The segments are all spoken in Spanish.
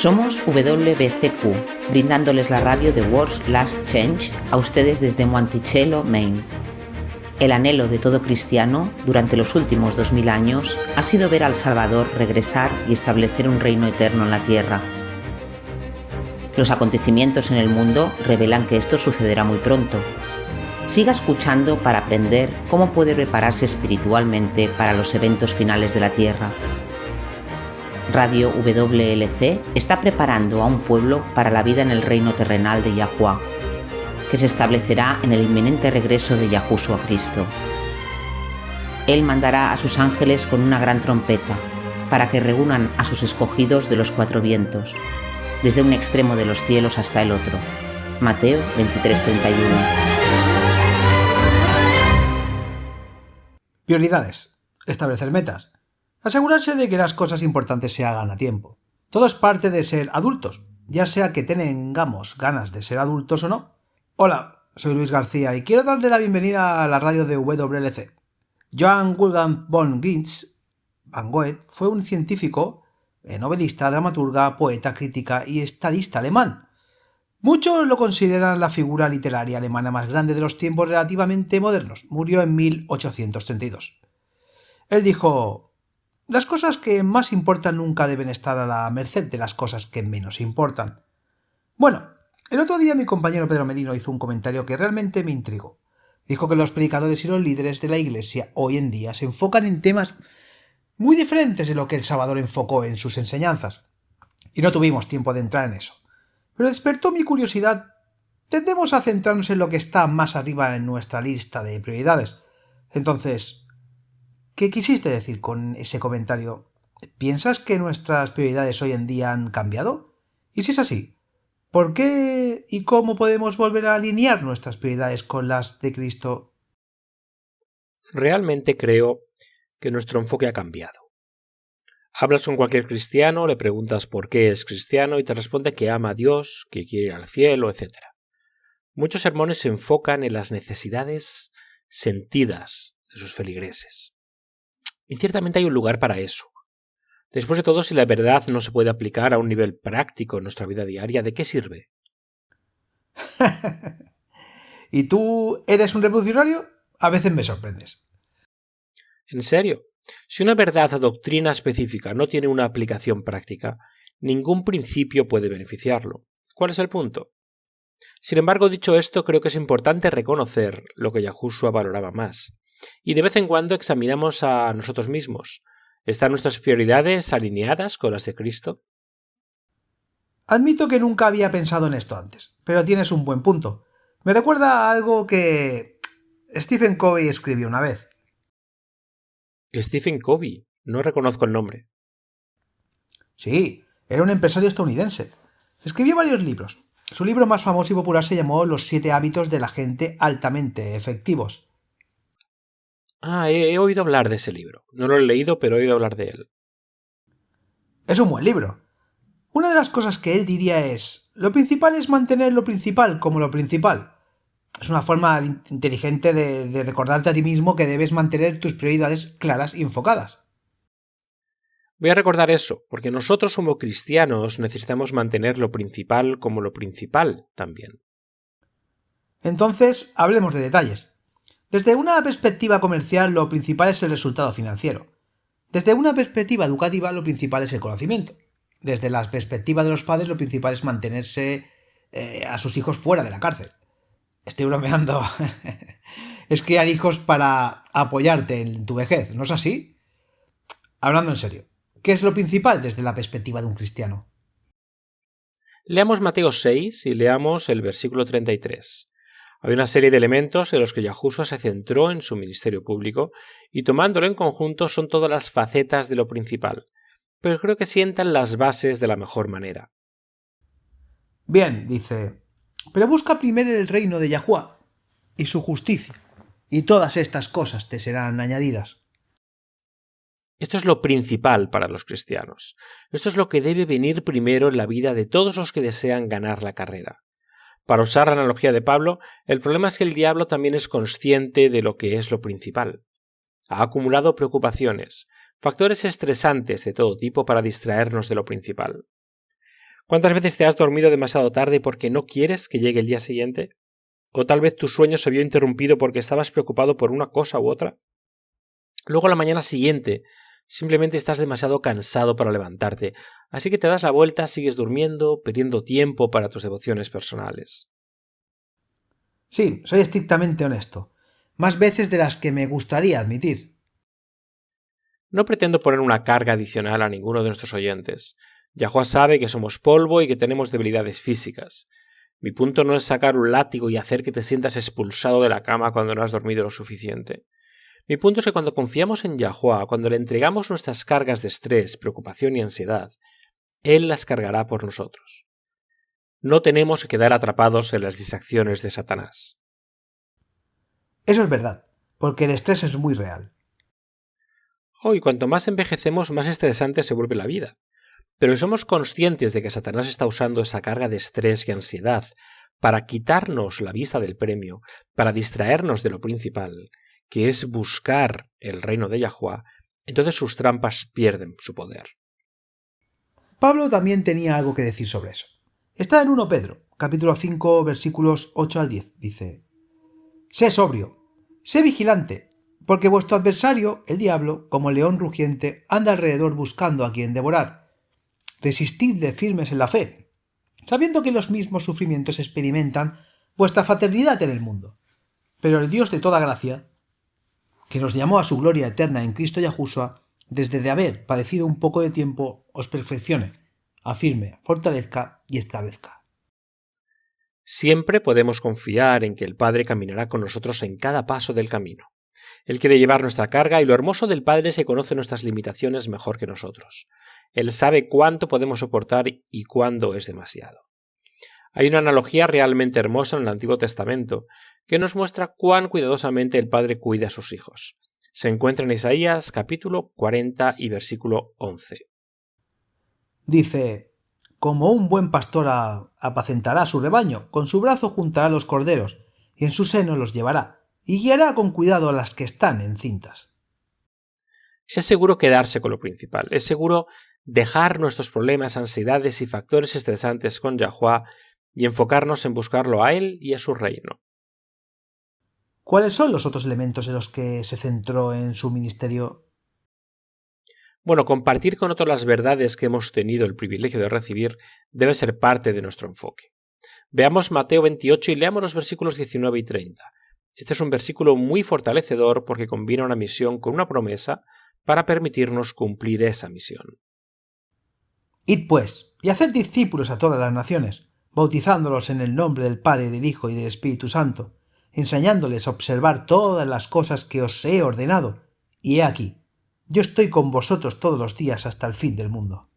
Somos WBCQ, brindándoles la radio de World's Last Change a ustedes desde Monticello, Maine. El anhelo de todo cristiano durante los últimos 2000 años ha sido ver al Salvador regresar y establecer un reino eterno en la tierra. Los acontecimientos en el mundo revelan que esto sucederá muy pronto. Siga escuchando para aprender cómo puede prepararse espiritualmente para los eventos finales de la tierra. Radio WLC está preparando a un pueblo para la vida en el reino terrenal de Yahuwah, que se establecerá en el inminente regreso de Yahushua Cristo. Él mandará a sus ángeles con una gran trompeta, para que reúnan a sus escogidos de los cuatro vientos, desde un extremo de los cielos hasta el otro. Mateo 23:31. Prioridades. Establecer metas. Asegurarse de que las cosas importantes se hagan a tiempo. Todo es parte de ser adultos, ya sea que tengamos ganas de ser adultos o no. Hola, soy Luis García y quiero darle la bienvenida a la radio de WLC. Johann Wolfgang von Goethe fue un científico, novelista, dramaturga, poeta, crítica y estadista alemán. Muchos lo consideran la figura literaria alemana más grande de los tiempos relativamente modernos. Murió en 1832. Él dijo: las cosas que más importan nunca deben estar a la merced de las cosas que menos importan. Bueno, el otro día mi compañero Pedro Merino hizo un comentario que realmente me intrigó. Dijo que los predicadores y los líderes de la Iglesia hoy en día se enfocan en temas muy diferentes de lo que el Salvador enfocó en sus enseñanzas. Y no tuvimos tiempo de entrar en eso. Pero despertó mi curiosidad. Tendemos a centrarnos en lo que está más arriba en nuestra lista de prioridades. Entonces, ¿qué quisiste decir con ese comentario? ¿Piensas que nuestras prioridades hoy en día han cambiado? Y si es así, ¿por qué y cómo podemos volver a alinear nuestras prioridades con las de Cristo? Realmente creo que nuestro enfoque ha cambiado. Hablas con cualquier cristiano, le preguntas por qué es cristiano y te responde que ama a Dios, que quiere ir al cielo, etc. Muchos sermones se enfocan en las necesidades sentidas de sus feligreses. Y ciertamente hay un lugar para eso. Después de todo, si la verdad no se puede aplicar a un nivel práctico en nuestra vida diaria, ¿de qué sirve? ¿Y tú eres un revolucionario? A veces me sorprendes. ¿En serio? Si una verdad o doctrina específica no tiene una aplicación práctica, ningún principio puede beneficiarlo. ¿Cuál es el punto? Sin embargo, dicho esto, creo que es importante reconocer lo que Yahushua valoraba más. Y de vez en cuando examinamos a nosotros mismos. ¿Están nuestras prioridades alineadas con las de Cristo? Admito que nunca había pensado en esto antes, pero tienes un buen punto. Me recuerda a algo que Stephen Covey escribió una vez. Stephen Covey. No reconozco el nombre. Sí, era un empresario estadounidense. Escribió varios libros. Su libro más famoso y popular se llamó Los 7 hábitos de la gente altamente efectivos. He oído hablar de ese libro. No lo he leído, pero he oído hablar de él. Es un buen libro. Una de las cosas que él diría es: lo principal es mantener lo principal como lo principal. Es una forma inteligente de recordarte a ti mismo que debes mantener tus prioridades claras y enfocadas. Voy a recordar eso, porque nosotros como cristianos necesitamos mantener lo principal como lo principal también. Entonces, hablemos de detalles. Desde una perspectiva comercial, lo principal es el resultado financiero. Desde una perspectiva educativa, lo principal es el conocimiento. Desde la perspectiva de los padres, lo principal es mantenerse a sus hijos fuera de la cárcel. Estoy bromeando. Es criar hijos para apoyarte en tu vejez, ¿no es así? Hablando en serio, ¿qué es lo principal desde la perspectiva de un cristiano? Leamos Mateo 6 y leamos el versículo 33. Hay una serie de elementos en los que Yahushua se centró en su ministerio público y tomándolo en conjunto son todas las facetas de lo principal, pero creo que sientan las bases de la mejor manera. Bien, dice, pero busca primero el reino de Yahuwah y su justicia, y todas estas cosas te serán añadidas. Esto es lo principal para los cristianos. Esto es lo que debe venir primero en la vida de todos los que desean ganar la carrera. Para usar la analogía de Pablo, el problema es que el diablo también es consciente de lo que es lo principal. Ha acumulado preocupaciones, factores estresantes de todo tipo para distraernos de lo principal. ¿Cuántas veces te has dormido demasiado tarde porque no quieres que llegue el día siguiente? ¿O tal vez tu sueño se vio interrumpido porque estabas preocupado por una cosa u otra? Luego a la mañana siguiente simplemente estás demasiado cansado para levantarte, así que te das la vuelta, sigues durmiendo, perdiendo tiempo para tus devociones personales. Sí, soy estrictamente honesto. Más veces de las que me gustaría admitir. No pretendo poner una carga adicional a ninguno de nuestros oyentes. Yahuwah sabe que somos polvo y que tenemos debilidades físicas. Mi punto no es sacar un látigo y hacer que te sientas expulsado de la cama cuando no has dormido lo suficiente. Mi punto es que cuando confiamos en Yahuwah, cuando le entregamos nuestras cargas de estrés, preocupación y ansiedad, Él las cargará por nosotros. No tenemos que quedar atrapados en las distracciones de Satanás. Eso es verdad, porque el estrés es muy real. Hoy, cuanto más envejecemos, más estresante se vuelve la vida. Pero si somos conscientes de que Satanás está usando esa carga de estrés y ansiedad para quitarnos la vista del premio, para distraernos de lo principal, que es buscar el reino de Yahuwah, entonces sus trampas pierden su poder. Pablo también tenía algo que decir sobre eso. Está en 1 Pedro, capítulo 5, versículos 8 al 10. Dice: Sé sobrio, sé vigilante, porque vuestro adversario, el diablo, como león rugiente, anda alrededor buscando a quien devorar. Resistidle firmes en la fe, sabiendo que los mismos sufrimientos experimentan vuestra fraternidad en el mundo. Pero el Dios de toda gracia, que nos llamó a su gloria eterna en Cristo Yahushua, desde de haber padecido un poco de tiempo, os perfeccione, afirme, fortalezca y establezca. Siempre podemos confiar en que el Padre caminará con nosotros en cada paso del camino. Él quiere llevar nuestra carga y lo hermoso del Padre es que conoce nuestras limitaciones mejor que nosotros. Él sabe cuánto podemos soportar y cuándo es demasiado. Hay una analogía realmente hermosa en el Antiguo Testamento que nos muestra cuán cuidadosamente el Padre cuida a sus hijos. Se encuentra en Isaías capítulo 40 y versículo 11. Dice: Como un buen pastor apacentará su rebaño, con su brazo juntará los corderos, y en su seno los llevará, y guiará con cuidado a las que están encintas. Es seguro quedarse con lo principal, es seguro dejar nuestros problemas, ansiedades y factores estresantes con Yahuwah y enfocarnos en buscarlo a Él y a su reino. ¿Cuáles son los otros elementos en los que se centró en su ministerio? Bueno, compartir con otros las verdades que hemos tenido el privilegio de recibir debe ser parte de nuestro enfoque. Veamos Mateo 28 y leamos los versículos 19 y 30. Este es un versículo muy fortalecedor porque combina una misión con una promesa para permitirnos cumplir esa misión. Id pues, y haced discípulos a todas las naciones, bautizándolos en el nombre del Padre, del Hijo y del Espíritu Santo, enseñándoles a observar todas las cosas que os he ordenado, y he aquí, yo estoy con vosotros todos los días hasta el fin del mundo.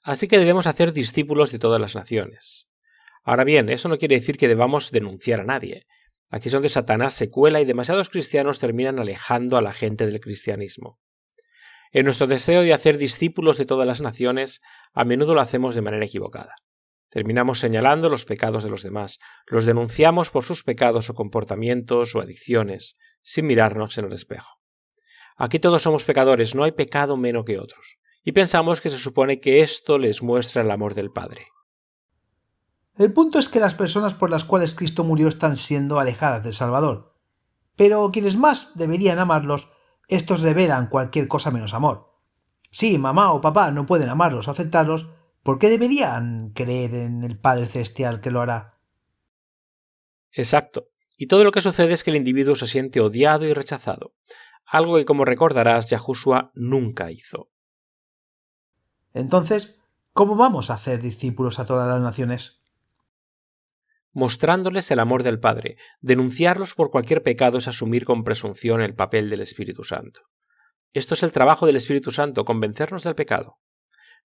Así que debemos hacer discípulos de todas las naciones. Ahora bien, eso no quiere decir que debamos denunciar a nadie. Aquí es donde Satanás se cuela y demasiados cristianos terminan alejando a la gente del cristianismo. En nuestro deseo de hacer discípulos de todas las naciones, a menudo lo hacemos de manera equivocada. Terminamos señalando los pecados de los demás, los denunciamos por sus pecados o comportamientos o adicciones, sin mirarnos en el espejo. Aquí todos somos pecadores, no hay pecado menos que otros, y pensamos que se supone que esto les muestra el amor del Padre. El punto es que las personas por las cuales Cristo murió están siendo alejadas del Salvador, pero quienes más deberían amarlos, estos revelan cualquier cosa menos amor. Si mamá o papá no pueden amarlos o aceptarlos, ¿por qué deberían creer en el Padre Celestial que lo hará? Exacto. Y todo lo que sucede es que el individuo se siente odiado y rechazado, algo que, como recordarás, Yahushua nunca hizo. Entonces, ¿cómo vamos a hacer discípulos a todas las naciones? Mostrándoles el amor del Padre. Denunciarlos por cualquier pecado es asumir con presunción el papel del Espíritu Santo. Esto es el trabajo del Espíritu Santo, convencernos del pecado.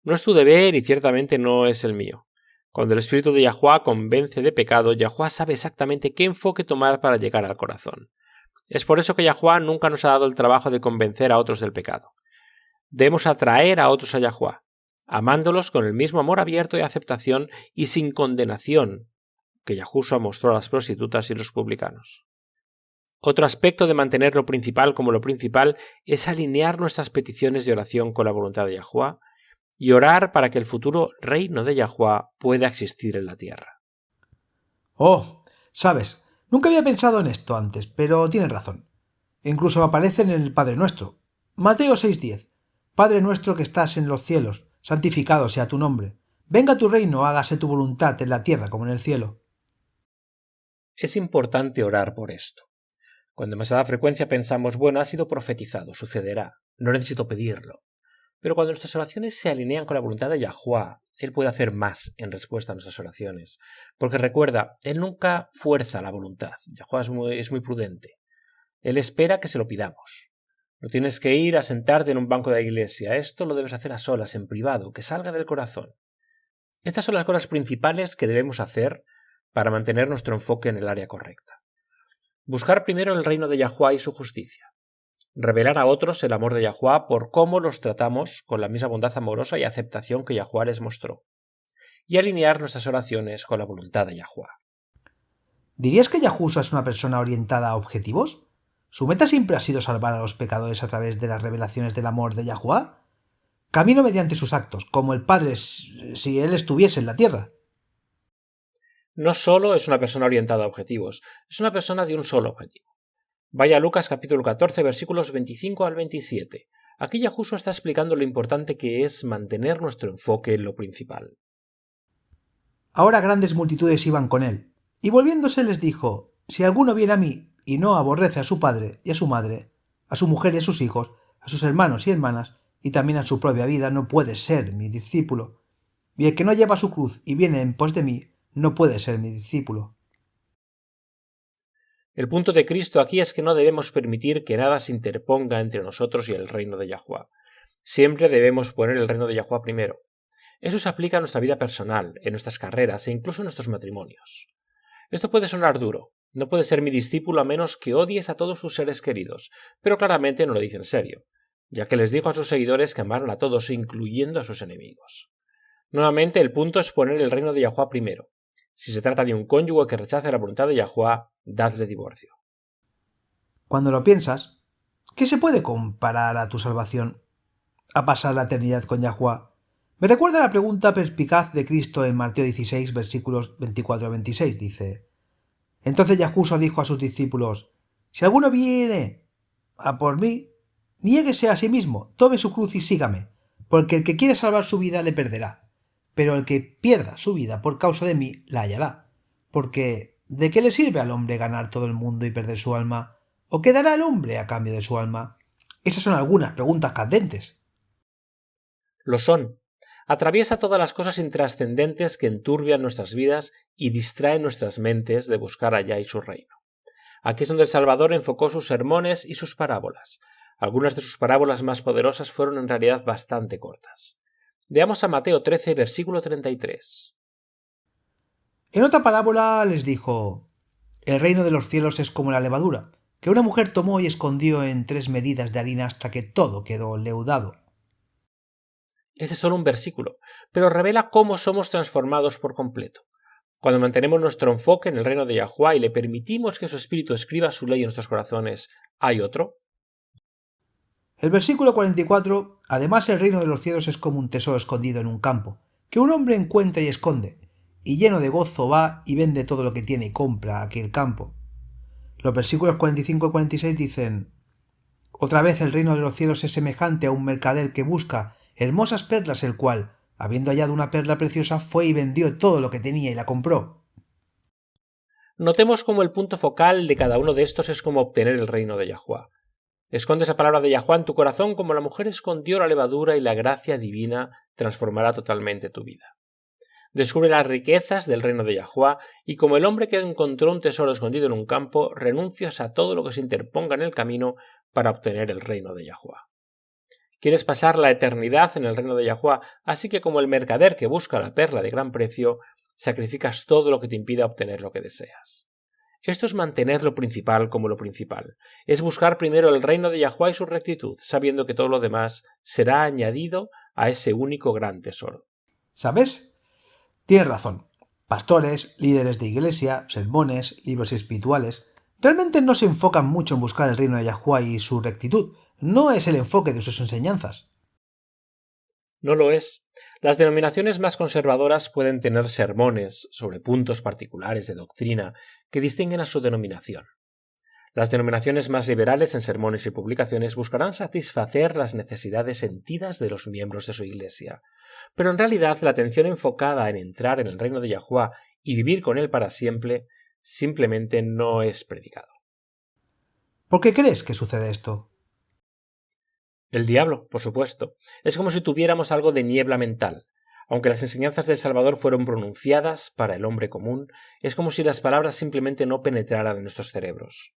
No es tu deber y ciertamente no es el mío. Cuando el Espíritu de Yahuwah convence de pecado, Yahuwah sabe exactamente qué enfoque tomar para llegar al corazón. Es por eso que Yahuwah nunca nos ha dado el trabajo de convencer a otros del pecado. Debemos atraer a otros a Yahuwah, amándolos con el mismo amor abierto y aceptación y sin condenación que Yahushua mostró a las prostitutas y los publicanos. Otro aspecto de mantener lo principal como lo principal es alinear nuestras peticiones de oración con la voluntad de Yahuwah y orar para que el futuro reino de Yahuwah pueda existir en la tierra. Oh, sabes, nunca había pensado en esto antes, pero tienes razón. Incluso aparece en el Padre Nuestro. Mateo 6:10. Padre nuestro que estás en los cielos, santificado sea tu nombre. Venga tu reino, hágase tu voluntad en la tierra como en el cielo. Es importante orar por esto. Con demasiada frecuencia pensamos, bueno, ha sido profetizado, sucederá, no necesito pedirlo. Pero cuando nuestras oraciones se alinean con la voluntad de Yahuwah, Él puede hacer más en respuesta a nuestras oraciones. Porque recuerda, Él nunca fuerza la voluntad. Yahuwah es muy prudente. Él espera que se lo pidamos. No tienes que ir a sentarte en un banco de la iglesia. Esto lo debes hacer a solas, en privado, que salga del corazón. Estas son las cosas principales que debemos hacer para mantener nuestro enfoque en el área correcta. Buscar primero el reino de Yahuwah y su justicia. Revelar a otros el amor de Yahuwah por cómo los tratamos con la misma bondad amorosa y aceptación que Yahuwah les mostró. Y alinear nuestras oraciones con la voluntad de Yahuwah. ¿Dirías que Yahushua es una persona orientada a objetivos? ¿Su meta siempre ha sido salvar a los pecadores a través de las revelaciones del amor de Yahuwah? Camino mediante sus actos, como el Padre si él estuviese en la tierra. No solo es una persona orientada a objetivos, es una persona de un solo objetivo. Vaya a Lucas capítulo 14, versículos 25 al 27. Aquí Yahushua está explicando lo importante que es mantener nuestro enfoque en lo principal. Ahora grandes multitudes iban con él, y volviéndose les dijo: Si alguno viene a mí y no aborrece a su padre y a su madre, a su mujer y a sus hijos, a sus hermanos y hermanas, y también a su propia vida, no puede ser mi discípulo. Y el que no lleva su cruz y viene en pos de mí, no puede ser mi discípulo. El punto de Cristo aquí es que no debemos permitir que nada se interponga entre nosotros y el reino de Yahuwah. Siempre debemos poner el reino de Yahuwah primero. Eso se aplica a nuestra vida personal, en nuestras carreras e incluso en nuestros matrimonios. Esto puede sonar duro. No puedes ser mi discípulo a menos que odies a todos tus seres queridos, pero claramente no lo dice en serio, ya que les dijo a sus seguidores que amaran a todos, incluyendo a sus enemigos. Nuevamente, el punto es poner el reino de Yahuwah primero. Si se trata de un cónyuge que rechace la voluntad de Yahuwah, dadle divorcio. Cuando lo piensas, ¿qué se puede comparar a tu salvación? ¿A pasar la eternidad con Yahuwah? Me recuerda la pregunta perspicaz de Cristo en Mateo 16, versículos 24 a 26. Dice: Entonces Yahushua dijo a sus discípulos: Si alguno viene a por mí, niéguese a sí mismo, tome su cruz y sígame, porque el que quiere salvar su vida le perderá, pero el que pierda su vida por causa de mí la hallará. Porque ¿de qué le sirve al hombre ganar todo el mundo y perder su alma? ¿O qué dará el hombre a cambio de su alma? Esas son algunas preguntas candentes. Lo son. Atraviesa todas las cosas intrascendentes que enturbian nuestras vidas y distraen nuestras mentes de buscar allá y su reino. Aquí es donde el Salvador enfocó sus sermones y sus parábolas. Algunas de sus parábolas más poderosas fueron en realidad bastante cortas. Veamos a Mateo 13, versículo 33. En otra parábola les dijo: El reino de los cielos es como la levadura, que una mujer tomó y escondió en 3 medidas de harina hasta que todo quedó leudado. Ese es solo un versículo, pero revela cómo somos transformados por completo. Cuando mantenemos nuestro enfoque en el reino de Yahuwah y le permitimos que su espíritu escriba su ley en nuestros corazones, ¿hay otro? El versículo 44: Además el reino de los cielos es como un tesoro escondido en un campo, que un hombre encuentra y esconde, y lleno de gozo va y vende todo lo que tiene y compra aquel campo. Los versículos 45 y 46 dicen: Otra vez el reino de los cielos es semejante a un mercader que busca hermosas perlas, el cual, habiendo hallado una perla preciosa, fue y vendió todo lo que tenía y la compró. Notemos cómo el punto focal de cada uno de estos es cómo obtener el reino de Yahuwah. Esconde esa palabra de Yahuwah en tu corazón como la mujer escondió la levadura y la gracia divina transformará totalmente tu vida. Descubre las riquezas del reino de Yahuwah y como el hombre que encontró un tesoro escondido en un campo, renuncias a todo lo que se interponga en el camino para obtener el reino de Yahuwah. Quieres pasar la eternidad en el reino de Yahuwah, así que como el mercader que busca la perla de gran precio, sacrificas todo lo que te impida obtener lo que deseas. Esto es mantener lo principal como lo principal. Es buscar primero el reino de Yahuwah y su rectitud, sabiendo que todo lo demás será añadido a ese único gran tesoro. ¿Sabes? Tienes razón. Pastores, líderes de iglesia, sermones, libros espirituales, realmente no se enfocan mucho en buscar el reino de Yahuwah y su rectitud. No es el enfoque de sus enseñanzas. No lo es. Las denominaciones más conservadoras pueden tener sermones sobre puntos particulares de doctrina que distinguen a su denominación. Las denominaciones más liberales en sermones y publicaciones buscarán satisfacer las necesidades sentidas de los miembros de su iglesia, pero en realidad la atención enfocada en entrar en el reino de Yahuwah y vivir con él para siempre simplemente no es predicado. ¿Por qué crees que sucede esto? El diablo, por supuesto. Es como si tuviéramos algo de niebla mental. Aunque las enseñanzas del Salvador fueron pronunciadas para el hombre común, es como si las palabras simplemente no penetraran en nuestros cerebros.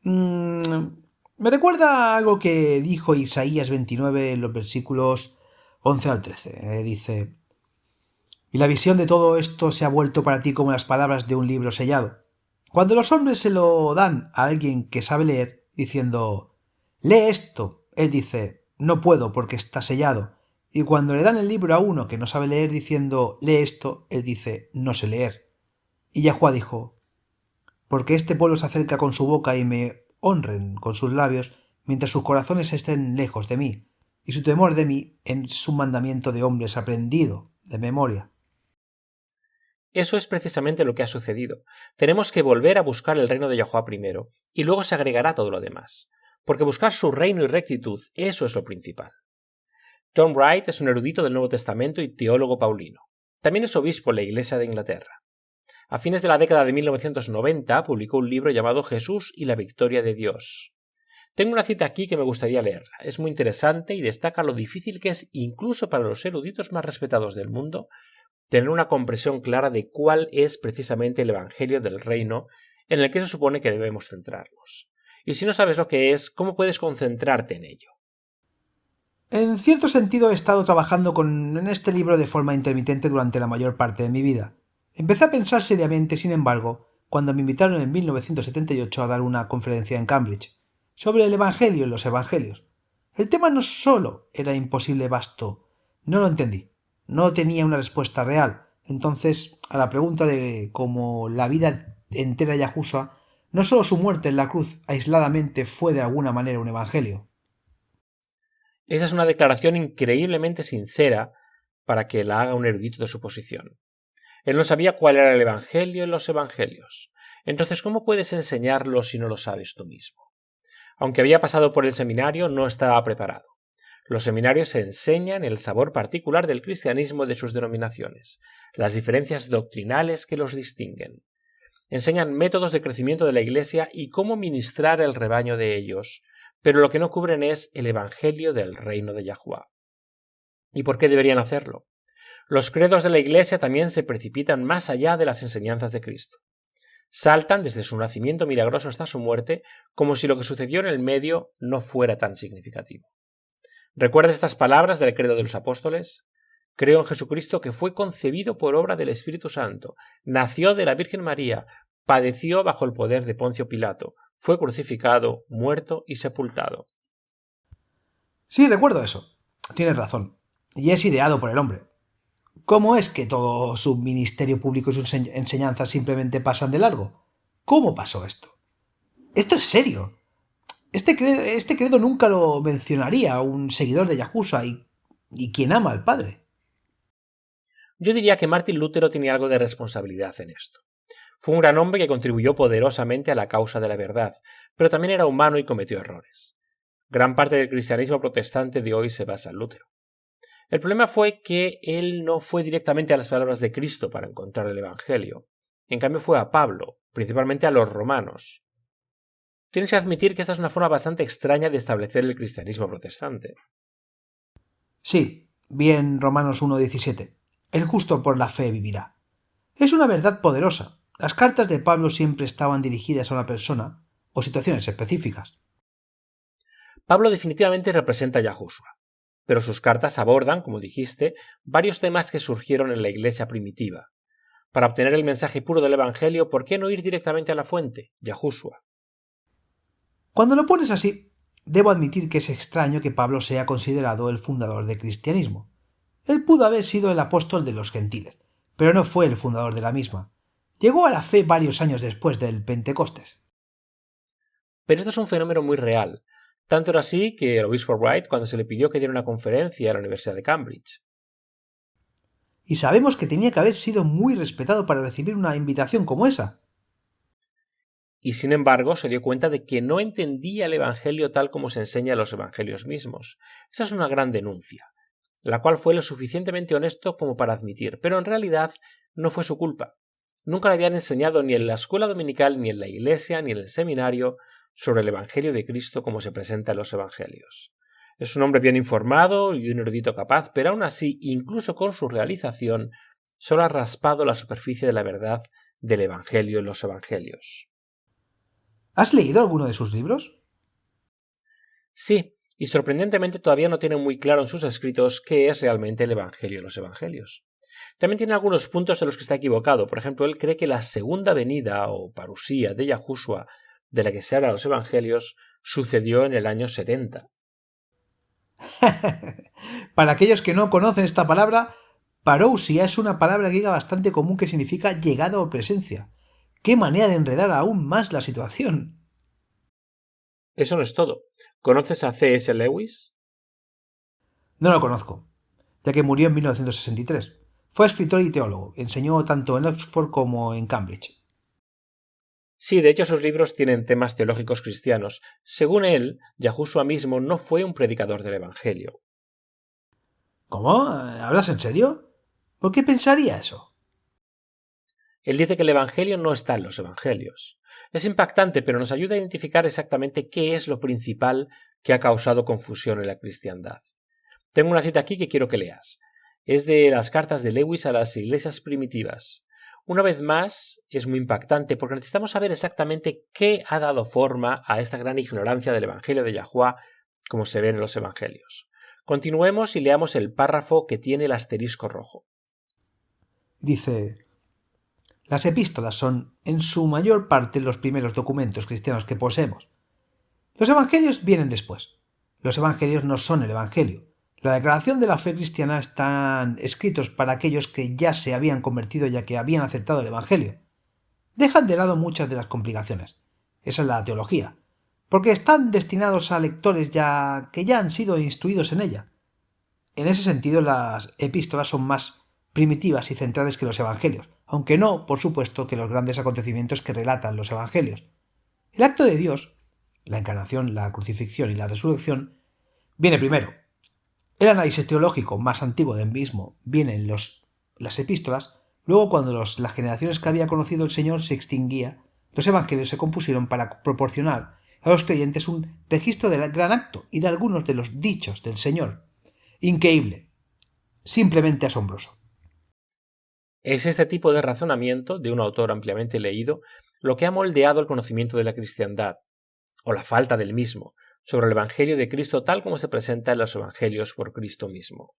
Me recuerda a algo que dijo Isaías 29 en los versículos 11 al 13. Dice: y la visión de todo esto se ha vuelto para ti como las palabras de un libro sellado. Cuando los hombres se lo dan a alguien que sabe leer, diciendo: lee esto, él dice: no puedo porque está sellado. Y cuando le dan el libro a uno que no sabe leer diciendo: lee esto, él dice: no sé leer. Y Yahuwah dijo: porque este pueblo se acerca con su boca y me honren con sus labios, mientras sus corazones estén lejos de mí, y su temor de mí es un mandamiento de hombres aprendido de memoria. Eso es precisamente lo que ha sucedido. Tenemos que volver a buscar el reino de Yahuwah primero, y luego se agregará todo lo demás. Porque buscar su reino y rectitud, eso es lo principal. Tom Wright es un erudito del Nuevo Testamento y teólogo paulino. También es obispo en la Iglesia de Inglaterra. A fines de la década de 1990 publicó un libro llamado Jesús y la victoria de Dios. Tengo una cita aquí que me gustaría leerla. Es muy interesante y destaca lo difícil que es, incluso para los eruditos más respetados del mundo, tener una comprensión clara de cuál es precisamente el Evangelio del Reino en el que se supone que debemos centrarnos. Y si no sabes lo que es, ¿cómo puedes concentrarte en ello? En cierto sentido he estado trabajando en este libro de forma intermitente durante la mayor parte de mi vida. Empecé a pensar seriamente, sin embargo, cuando me invitaron en 1978 a dar una conferencia en Cambridge sobre el Evangelio y los Evangelios. El tema no solo era imposible vasto, no lo entendí, no tenía una respuesta real. Entonces, a la pregunta de cómo la vida entera de Yahushua, no solo su muerte en la cruz aisladamente fue de alguna manera un evangelio. Esa es una declaración increíblemente sincera para que la haga un erudito de su posición. Él no sabía cuál era el Evangelio en los Evangelios. Entonces, ¿cómo puedes enseñarlo si no lo sabes tú mismo? Aunque había pasado por el seminario, no estaba preparado. Los seminarios enseñan el sabor particular del cristianismo de sus denominaciones, las diferencias doctrinales que los distinguen. Enseñan métodos de crecimiento de la Iglesia y cómo ministrar el rebaño de ellos, pero lo que no cubren es el Evangelio del reino de Yahuwah. ¿Y por qué deberían hacerlo? Los credos de la Iglesia también se precipitan más allá de las enseñanzas de Cristo. Saltan desde su nacimiento milagroso hasta su muerte, como si lo que sucedió en el medio no fuera tan significativo. ¿Recuerdas estas palabras del credo de los apóstoles? Creo en Jesucristo que fue concebido por obra del Espíritu Santo, nació de la Virgen María, padeció bajo el poder de Poncio Pilato, fue crucificado, muerto y sepultado. Sí, recuerdo eso. Tienes razón. Y es ideado por el hombre. ¿Cómo es que todo su ministerio público y sus enseñanzas simplemente pasan de largo? ¿Cómo pasó esto? Esto es serio. Este credo nunca lo mencionaría un seguidor de Yahushua y quien ama al Padre. Yo diría que Martín Lutero tenía algo de responsabilidad en esto. Fue un gran hombre que contribuyó poderosamente a la causa de la verdad, pero también era humano y cometió errores. Gran parte del cristianismo protestante de hoy se basa en Lutero. El problema fue que él no fue directamente a las palabras de Cristo para encontrar el Evangelio. En cambio fue a Pablo, principalmente a los romanos. Tienes que admitir que esta es una forma bastante extraña de establecer el cristianismo protestante. Sí, bien Romanos 1:17. El justo por la fe vivirá. Es una verdad poderosa. Las cartas de Pablo siempre estaban dirigidas a una persona o situaciones específicas. Pablo definitivamente representa a Yahushua, pero sus cartas abordan, como dijiste, varios temas que surgieron en la iglesia primitiva. Para obtener el mensaje puro del Evangelio, ¿por qué no ir directamente a la fuente, Yahushua? Cuando lo pones así, debo admitir que es extraño que Pablo sea considerado el fundador del cristianismo. Él pudo haber sido el apóstol de los gentiles, pero no fue el fundador de la misma. Llegó a la fe varios años después del Pentecostés. Pero esto es un fenómeno muy real. Tanto era así que el obispo Wright, cuando se le pidió que diera una conferencia a la Universidad de Cambridge. Y sabemos que tenía que haber sido muy respetado para recibir una invitación como esa. Y sin embargo se dio cuenta de que no entendía el Evangelio tal como se enseña en los Evangelios mismos. Esa es una gran denuncia, la cual fue lo suficientemente honesto como para admitir, pero en realidad no fue su culpa. Nunca le habían enseñado ni en la escuela dominical, ni en la iglesia, ni en el seminario sobre el Evangelio de Cristo como se presenta en los Evangelios. Es un hombre bien informado y un erudito capaz, pero aún así, incluso con su realización, solo ha raspado la superficie de la verdad del Evangelio en los Evangelios. ¿Has leído alguno de sus libros? Sí, y sorprendentemente todavía no tiene muy claro en sus escritos qué es realmente el Evangelio en los Evangelios. También tiene algunos puntos en los que está equivocado. Por ejemplo, él cree que la segunda venida o parusía de Yahushua, de la que se habla en los Evangelios, sucedió en el año 70. Para aquellos que no conocen esta palabra, parousia es una palabra griega bastante común que significa llegada o presencia. ¡Qué manera de enredar aún más la situación! Eso no es todo. ¿Conoces a C.S. Lewis? No lo conozco, ya que murió en 1963. Fue escritor y teólogo, enseñó tanto en Oxford como en Cambridge. Sí, de hecho sus libros tienen temas teológicos cristianos. Según él, Yahushua mismo no fue un predicador del Evangelio. ¿Cómo? ¿Hablas en serio? ¿Por qué pensaría eso? Él dice que el Evangelio no está en los Evangelios. Es impactante, pero nos ayuda a identificar exactamente qué es lo principal que ha causado confusión en la cristiandad. Tengo una cita aquí que quiero que leas. Es de las cartas de Lewis a las iglesias primitivas. Una vez más, es muy impactante porque necesitamos saber exactamente qué ha dado forma a esta gran ignorancia del Evangelio de Yahuwah, como se ve en los Evangelios. Continuemos y leamos el párrafo que tiene el asterisco rojo. Dice: las epístolas son, en su mayor parte, los primeros documentos cristianos que poseemos. Los evangelios vienen después. Los evangelios no son el evangelio. La declaración de la fe cristiana están escritos para aquellos que ya se habían convertido ya que habían aceptado el evangelio. Dejan de lado muchas de las complicaciones. Esa es la teología, porque están destinados a lectores que ya han sido instruidos en ella. En ese sentido, las epístolas son más primitivas y centrales que los evangelios, aunque no, por supuesto, que los grandes acontecimientos que relatan los evangelios. El acto de Dios, la encarnación, la crucifixión y la resurrección, viene primero. El análisis teológico más antiguo del mismo viene en las epístolas. Luego, cuando las generaciones que había conocido el Señor se extinguía, los evangelios se compusieron para proporcionar a los creyentes un registro del gran acto y de algunos de los dichos del Señor. Increíble, simplemente asombroso. Es este tipo de razonamiento, de un autor ampliamente leído, lo que ha moldeado el conocimiento de la cristiandad, o la falta del mismo, sobre el Evangelio de Cristo tal como se presenta en los Evangelios por Cristo mismo.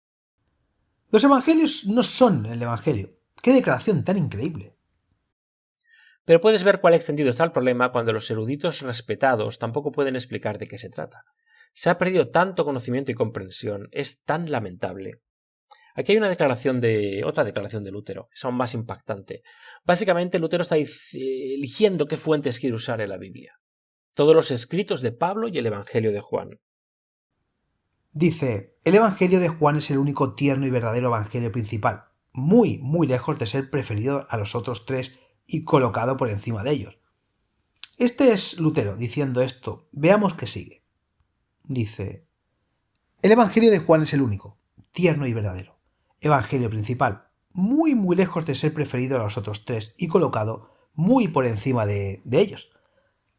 Los evangelios no son el evangelio. ¡Qué declaración tan increíble! Pero puedes ver cuál extendido está el problema cuando los eruditos respetados tampoco pueden explicar de qué se trata. Se ha perdido tanto conocimiento y comprensión, es tan lamentable. Aquí hay otra declaración de Lutero, es aún más impactante. Básicamente Lutero está eligiendo qué fuentes quiere usar en la Biblia. Todos los escritos de Pablo y el Evangelio de Juan. Dice: el Evangelio de Juan es el único tierno y verdadero evangelio principal, muy, muy lejos de ser preferido a los otros tres y colocado por encima de ellos. Este es Lutero diciendo esto. Veamos qué sigue. Dice: el Evangelio de Juan es el único, tierno y verdadero, evangelio principal, muy, muy lejos de ser preferido a los otros tres y colocado muy por encima de ellos.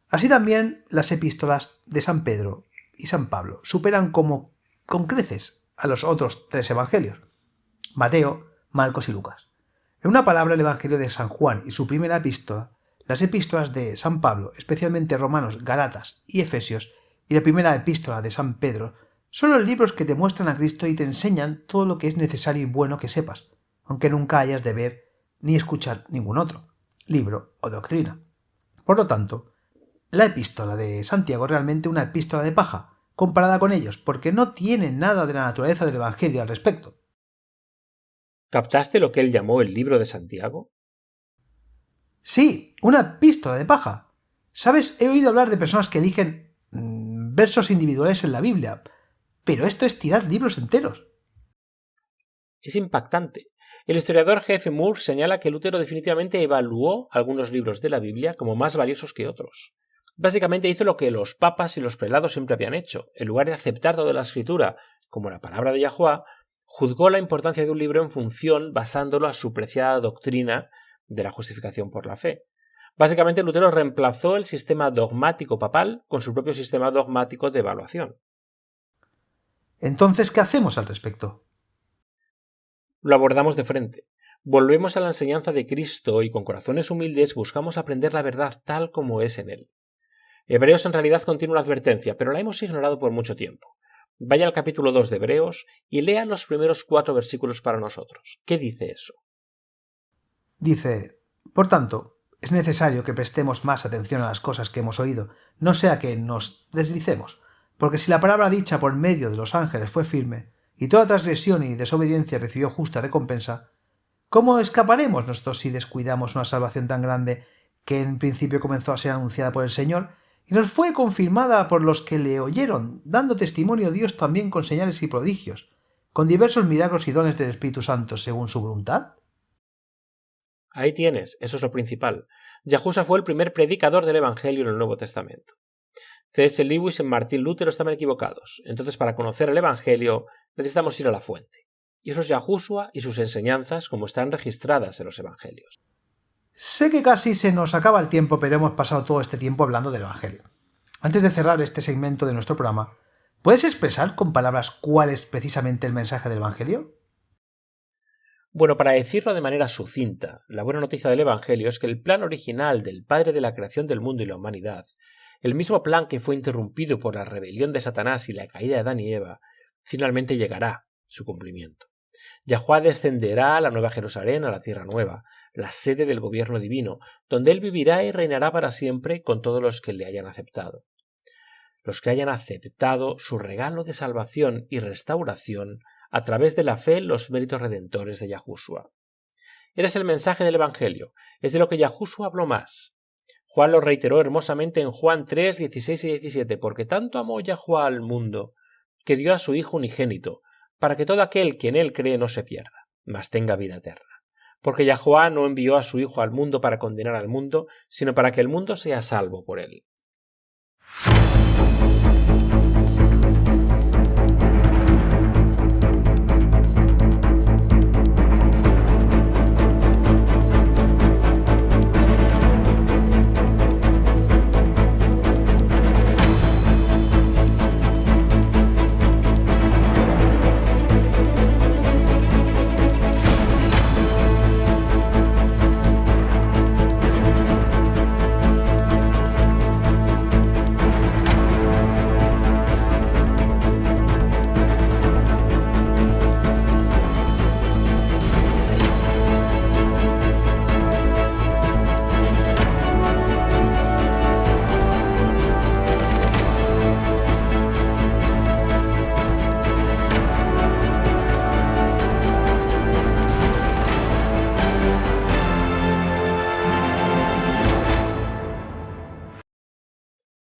Así también las epístolas de San Pedro y San Pablo superan con creces a los otros tres evangelios, Mateo, Marcos y Lucas. En una palabra, el Evangelio de San Juan y su primera epístola, las epístolas de San Pablo, especialmente Romanos, Galatas y Efesios, y la primera epístola de San Pedro, son los libros que te muestran a Cristo y te enseñan todo lo que es necesario y bueno que sepas, aunque nunca hayas de ver ni escuchar ningún otro libro o doctrina. Por lo tanto, la epístola de Santiago es realmente una epístola de paja, comparada con ellos, porque no tiene nada de la naturaleza del Evangelio al respecto. ¿Captaste lo que él llamó el libro de Santiago? Sí, una epístola de paja. ¿Sabes? He oído hablar de personas que eligen versos individuales en la Biblia, pero esto es tirar libros enteros. Es impactante. El historiador G.F. Moore señala que Lutero definitivamente evaluó algunos libros de la Biblia como más valiosos que otros. Básicamente hizo lo que los papas y los prelados siempre habían hecho. En lugar de aceptar toda la escritura como la palabra de Yahuwah, juzgó la importancia de un libro en función basándolo a su preciada doctrina de la justificación por la fe. Básicamente Lutero reemplazó el sistema dogmático papal con su propio sistema dogmático de evaluación. Entonces, ¿qué hacemos al respecto? Lo abordamos de frente. Volvemos a la enseñanza de Cristo y con corazones humildes buscamos aprender la verdad tal como es en él. Hebreos en realidad contiene una advertencia, pero la hemos ignorado por mucho tiempo. Vaya al capítulo 2 de Hebreos y lea los primeros 4 versículos para nosotros. ¿Qué dice eso? Dice, por tanto, es necesario que prestemos más atención a las cosas que hemos oído, no sea que nos deslicemos, porque si la palabra dicha por medio de los ángeles fue firme, y toda transgresión y desobediencia recibió justa recompensa, ¿cómo escaparemos nosotros si descuidamos una salvación tan grande que en principio comenzó a ser anunciada por el Señor y nos fue confirmada por los que le oyeron, dando testimonio a Dios también con señales y prodigios, con diversos milagros y dones del Espíritu Santo según su voluntad? Ahí tienes, eso es lo principal. Yahushua fue el primer predicador del Evangelio en el Nuevo Testamento. C.S. Lewis y Martín Lutero estaban equivocados. Entonces, para conocer el Evangelio, necesitamos ir a la fuente. Y eso es Yahushua y sus enseñanzas como están registradas en los Evangelios. Sé que casi se nos acaba el tiempo, pero hemos pasado todo este tiempo hablando del Evangelio. Antes de cerrar este segmento de nuestro programa, ¿puedes expresar con palabras cuál es precisamente el mensaje del Evangelio? Bueno, para decirlo de manera sucinta, la buena noticia del Evangelio es que el plan original del Padre de la creación del mundo y la humanidad, el mismo plan que fue interrumpido por la rebelión de Satanás y la caída de Adán y Eva, finalmente llegará a su cumplimiento. Yahuwah descenderá a la Nueva Jerusalén, a la Tierra Nueva, la sede del gobierno divino, donde él vivirá y reinará para siempre con todos los que le hayan aceptado. Los que hayan aceptado su regalo de salvación y restauración a través de la fe en los méritos redentores de Yahushua. Eres el mensaje del Evangelio, es de lo que Yahushua habló más. Juan lo reiteró hermosamente en Juan 3, 16 y 17, porque tanto amó Yahuwah al mundo, que dio a su Hijo unigénito, para que todo aquel que en él cree no se pierda, mas tenga vida eterna. Porque Yahuwah no envió a su Hijo al mundo para condenar al mundo, sino para que el mundo sea salvo por él.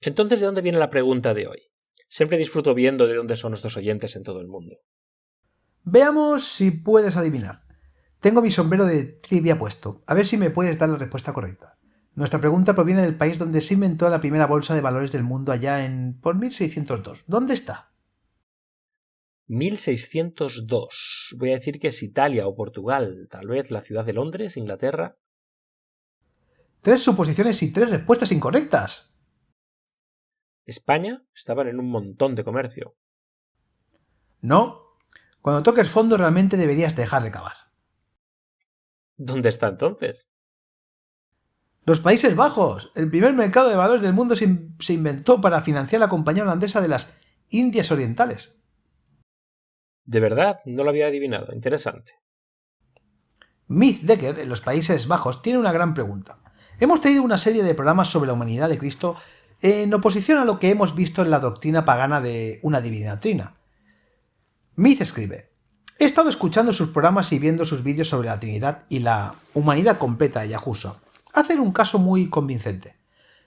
Entonces, ¿de dónde viene la pregunta de hoy? Siempre disfruto viendo de dónde son nuestros oyentes en todo el mundo. Veamos si puedes adivinar. Tengo mi sombrero de trivia puesto. A ver si me puedes dar la respuesta correcta. Nuestra pregunta proviene del país donde se inventó la primera bolsa de valores del mundo allá por 1602. ¿Dónde está? 1602. Voy a decir que es Italia o Portugal, tal vez la ciudad de Londres, Inglaterra. 3 suposiciones y 3 respuestas incorrectas. España, estaban en un montón de comercio. No. Cuando toques fondo realmente deberías dejar de cavar. ¿Dónde está entonces? Los Países Bajos. El primer mercado de valores del mundo se inventó para financiar la compañía holandesa de las Indias Orientales. De verdad, no lo había adivinado. Interesante. Myth Decker, en los Países Bajos, tiene una gran pregunta. Hemos tenido una serie de programas sobre la humanidad de Cristo en oposición a lo que hemos visto en la doctrina pagana de una divina trina. Myth escribe: he estado escuchando sus programas y viendo sus vídeos sobre la Trinidad y la humanidad completa de Yahushua. Hacen un caso muy convincente.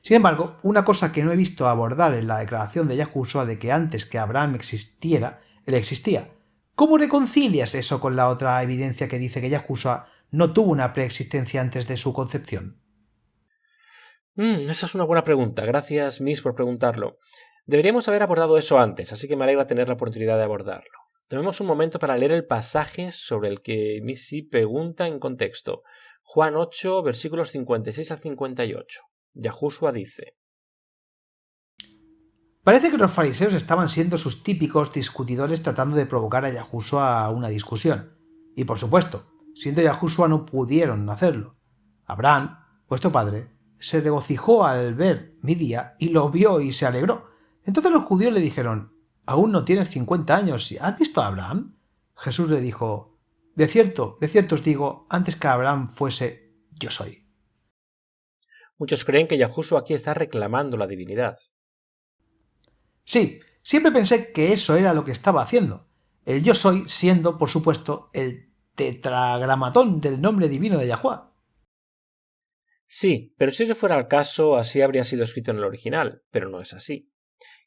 Sin embargo, una cosa que no he visto abordar en la declaración de Yahushua de que antes que Abraham existiera, él existía. ¿Cómo reconcilias eso con la otra evidencia que dice que Yahushua no tuvo una preexistencia antes de su concepción? Esa es una buena pregunta. Gracias, Miss, por preguntarlo. Deberíamos haber abordado eso antes, así que me alegra tener la oportunidad de abordarlo. Tomemos un momento para leer el pasaje sobre el que Miss C pregunta en contexto. Juan 8, versículos 56 al 58. Yahushua dice: Parece que los fariseos estaban siendo sus típicos discutidores tratando de provocar a Yahushua a una discusión. Y por supuesto, siendo Yahushua no pudieron hacerlo. Abraham, vuestro padre, se regocijó al ver mi día y lo vio y se alegró. Entonces los judíos le dijeron: aún no tienes 50 años, ¿has visto a Abraham? Jesús le dijo: de cierto os digo, antes que Abraham fuese, yo soy. Muchos creen que Yahushua aquí está reclamando la divinidad. Sí, siempre pensé que eso era lo que estaba haciendo. El yo soy siendo, por supuesto, el tetragramatón del nombre divino de Yahuwah. Sí, pero si ese fuera el caso, así habría sido escrito en el original, pero no es así.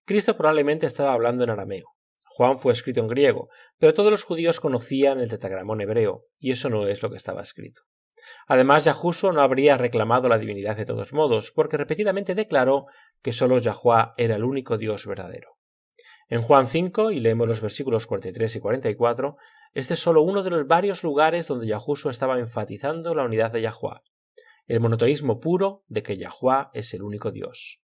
Cristo probablemente estaba hablando en arameo. Juan fue escrito en griego, pero todos los judíos conocían el tetragramón hebreo, y eso no es lo que estaba escrito. Además, Yahushua no habría reclamado la divinidad de todos modos, porque repetidamente declaró que solo Yahuwah era el único Dios verdadero. En Juan 5, y leemos los versículos 43 y 44, este es solo uno de los varios lugares donde Yahushua estaba enfatizando la unidad de Yahuwah, el monoteísmo puro de que Yahuwah es el único Dios.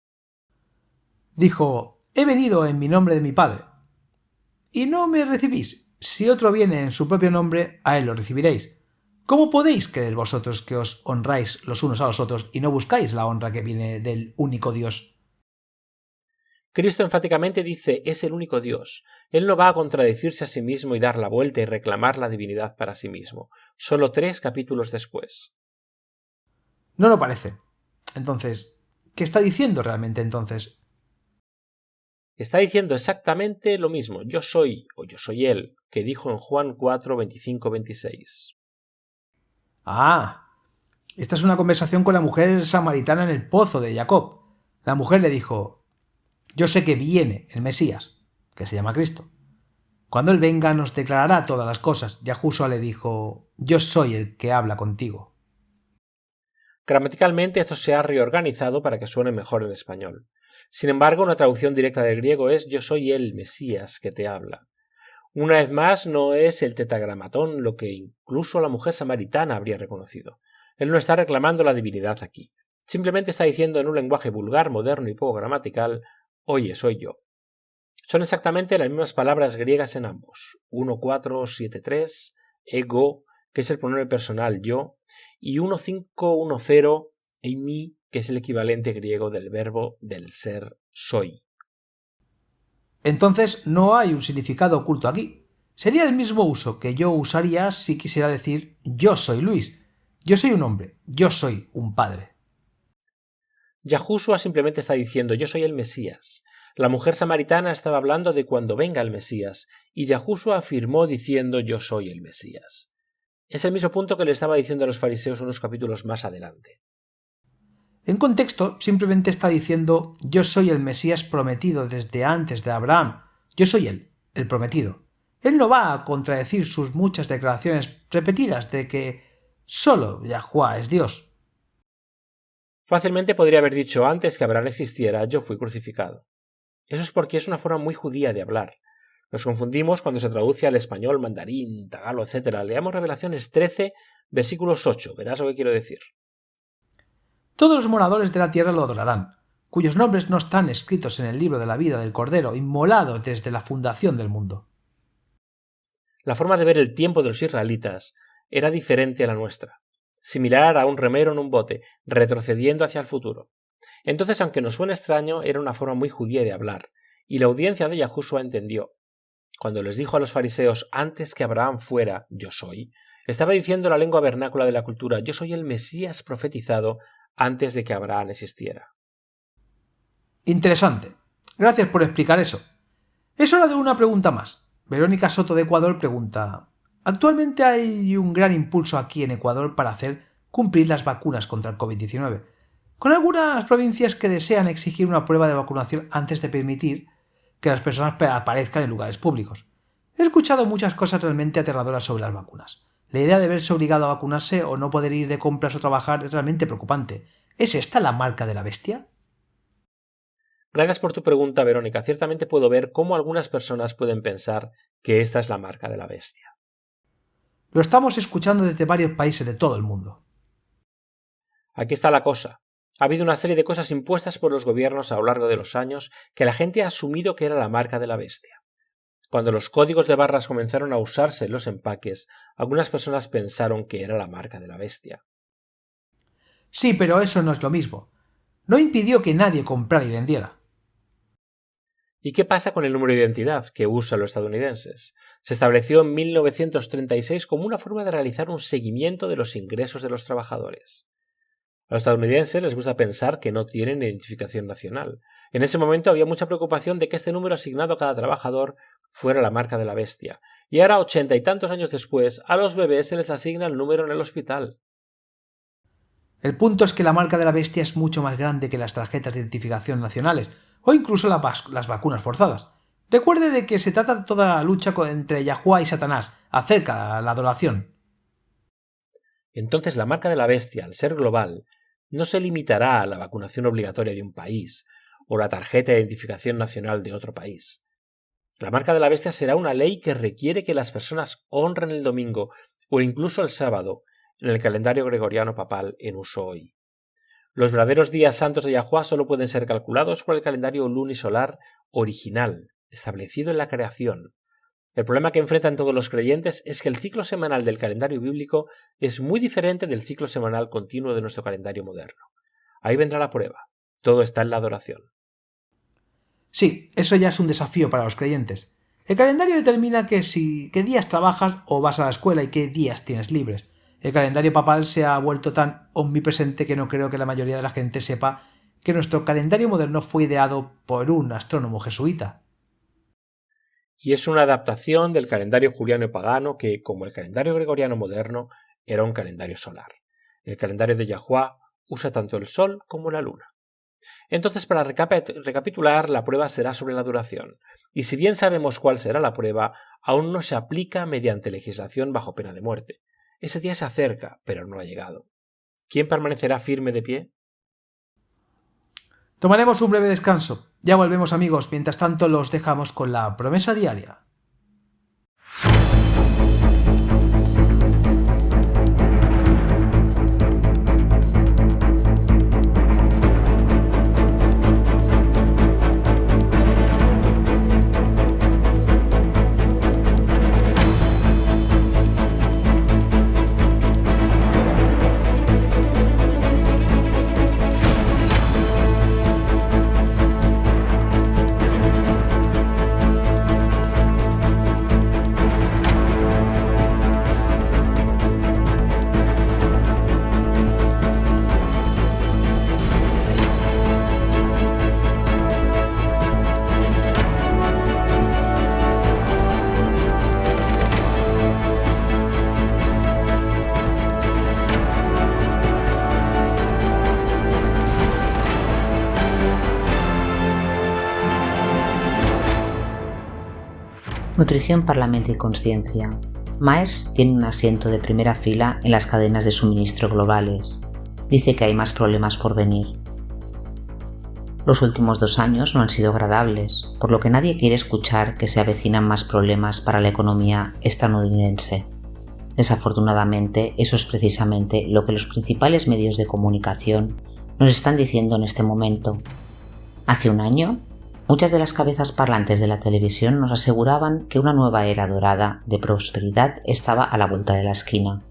Dijo: he venido en mi nombre de mi Padre, y no me recibís. Si otro viene en su propio nombre, a él lo recibiréis. ¿Cómo podéis creer vosotros que os honráis los unos a los otros y no buscáis la honra que viene del único Dios? Cristo enfáticamente dice: es el único Dios. Él no va a contradecirse a sí mismo y dar la vuelta y reclamar la divinidad para sí mismo. Solo 3 capítulos después. No lo parece. Entonces, ¿qué está diciendo realmente entonces? Está diciendo exactamente lo mismo, yo soy, o yo soy él, que dijo en Juan 4, 25, 26. Ah, esta es una conversación con la mujer samaritana en el pozo de Jacob. La mujer le dijo: yo sé que viene el Mesías, que se llama Cristo. Cuando él venga nos declarará todas las cosas. Yahushua le dijo: yo soy el que habla contigo. Gramaticalmente esto se ha reorganizado para que suene mejor en español. Sin embargo, una traducción directa del griego es: yo soy el Mesías que te habla. Una vez más, no es el tetragramatón lo que incluso la mujer samaritana habría reconocido. Él no está reclamando la divinidad aquí. Simplemente está diciendo en un lenguaje vulgar, moderno y poco gramatical: oye, soy yo. Son exactamente las mismas palabras griegas en ambos. 1.4.7.3, ego, que es el pronombre personal yo, y 1.5.1.0, eimi, que es el equivalente griego del verbo del ser soy. Entonces no hay un significado oculto aquí. Sería el mismo uso que yo usaría si quisiera decir: yo soy Luis, yo soy un hombre, yo soy un padre. Yahushua simplemente está diciendo: yo soy el Mesías. La mujer samaritana estaba hablando de cuando venga el Mesías, y Yahushua afirmó diciendo: yo soy el Mesías. Es el mismo punto que le estaba diciendo a los fariseos unos capítulos más adelante. En contexto, simplemente está diciendo: yo soy el Mesías prometido desde antes de Abraham. Yo soy él, el prometido. Él no va a contradecir sus muchas declaraciones repetidas de que solo Yahuwah es Dios. Fácilmente podría haber dicho: antes que Abraham existiera, yo fui crucificado. Eso es porque es una forma muy judía de hablar. Nos confundimos cuando se traduce al español, mandarín, tagalo, etc. Leamos Revelaciones 13, versículos 8. Verás lo que quiero decir. Todos los moradores de la tierra lo adorarán, cuyos nombres no están escritos en el libro de la vida del Cordero, inmolado desde la fundación del mundo. La forma de ver el tiempo de los israelitas era diferente a la nuestra, similar a un remero en un bote, retrocediendo hacia el futuro. Entonces, aunque nos suene extraño, era una forma muy judía de hablar, y la audiencia de Yahushua entendió. Cuando les dijo a los fariseos: antes que Abraham fuera, yo soy, estaba diciendo la lengua vernácula de la cultura: yo soy el Mesías profetizado antes de que Abraham existiera. Interesante. Gracias por explicar eso. Es hora de una pregunta más. Verónica Soto de Ecuador pregunta: actualmente hay un gran impulso aquí en Ecuador para hacer cumplir las vacunas contra el COVID-19. con algunas provincias que desean exigir una prueba de vacunación antes de permitir que las personas aparezcan en lugares públicos. He escuchado muchas cosas realmente aterradoras sobre las vacunas. La idea de verse obligado a vacunarse o no poder ir de compras o trabajar es realmente preocupante. ¿Es esta la marca de la bestia? Gracias por tu pregunta, Verónica. Ciertamente puedo ver cómo algunas personas pueden pensar que esta es la marca de la bestia. Lo estamos escuchando desde varios países de todo el mundo. Aquí está la cosa. Ha habido una serie de cosas impuestas por los gobiernos a lo largo de los años que la gente ha asumido que era la marca de la bestia. Cuando los códigos de barras comenzaron a usarse en los empaques, algunas personas pensaron que era la marca de la bestia. Sí, pero eso no es lo mismo. No impidió que nadie comprara y vendiera. ¿Y qué pasa con el número de identidad que usan los estadounidenses? Se estableció en 1936 como una forma de realizar un seguimiento de los ingresos de los trabajadores. A los estadounidenses les gusta pensar que no tienen identificación nacional. En ese momento había mucha preocupación de que este número asignado a cada trabajador fuera la marca de la bestia. Y ahora, 80 y tantos años después, a los bebés se les asigna el número en el hospital. El punto es que la marca de la bestia es mucho más grande que las tarjetas de identificación nacionales o incluso las vacunas forzadas. Recuerde de que se trata de toda la lucha entre Yahuwah y Satanás acerca de la adoración. Entonces la marca de la bestia, al ser global, no se limitará a la vacunación obligatoria de un país o la tarjeta de identificación nacional de otro país. La marca de la bestia será una ley que requiere que las personas honren el domingo o incluso el sábado en el calendario gregoriano papal en uso hoy. Los verdaderos días santos de Yahuwah solo pueden ser calculados por el calendario lunisolar original, establecido en la creación. El problema que enfrentan todos los creyentes es que el ciclo semanal del calendario bíblico es muy diferente del ciclo semanal continuo de nuestro calendario moderno. Ahí vendrá la prueba. Todo está en la adoración. Sí, eso ya es un desafío para los creyentes. El calendario determina qué días trabajas o vas a la escuela y qué días tienes libres. El calendario papal se ha vuelto tan omnipresente que no creo que la mayoría de la gente sepa que nuestro calendario moderno fue ideado por un astrónomo jesuita. Y es una adaptación del calendario juliano y pagano que, como el calendario gregoriano moderno, era un calendario solar. El calendario de Yahuwah usa tanto el sol como la luna. Entonces, para recapitular, la prueba será sobre la adoración. Y si bien sabemos cuál será la prueba, aún no se aplica mediante legislación bajo pena de muerte. Ese día se acerca, pero no ha llegado. ¿Quién permanecerá firme de pie? Tomaremos un breve descanso. Ya volvemos, amigos. Mientras tanto, los dejamos con la promesa diaria. Nutrición, Parlamento y Conciencia. Myers tiene un asiento de primera fila en las cadenas de suministro globales. Dice que hay más problemas por venir. Los últimos 2 años no han sido agradables, por lo que nadie quiere escuchar que se avecinan más problemas para la economía estadounidense. Desafortunadamente, eso es precisamente lo que los principales medios de comunicación nos están diciendo en este momento. Hace un año, muchas de las cabezas parlantes de la televisión nos aseguraban que una nueva era dorada de prosperidad estaba a la vuelta de la esquina.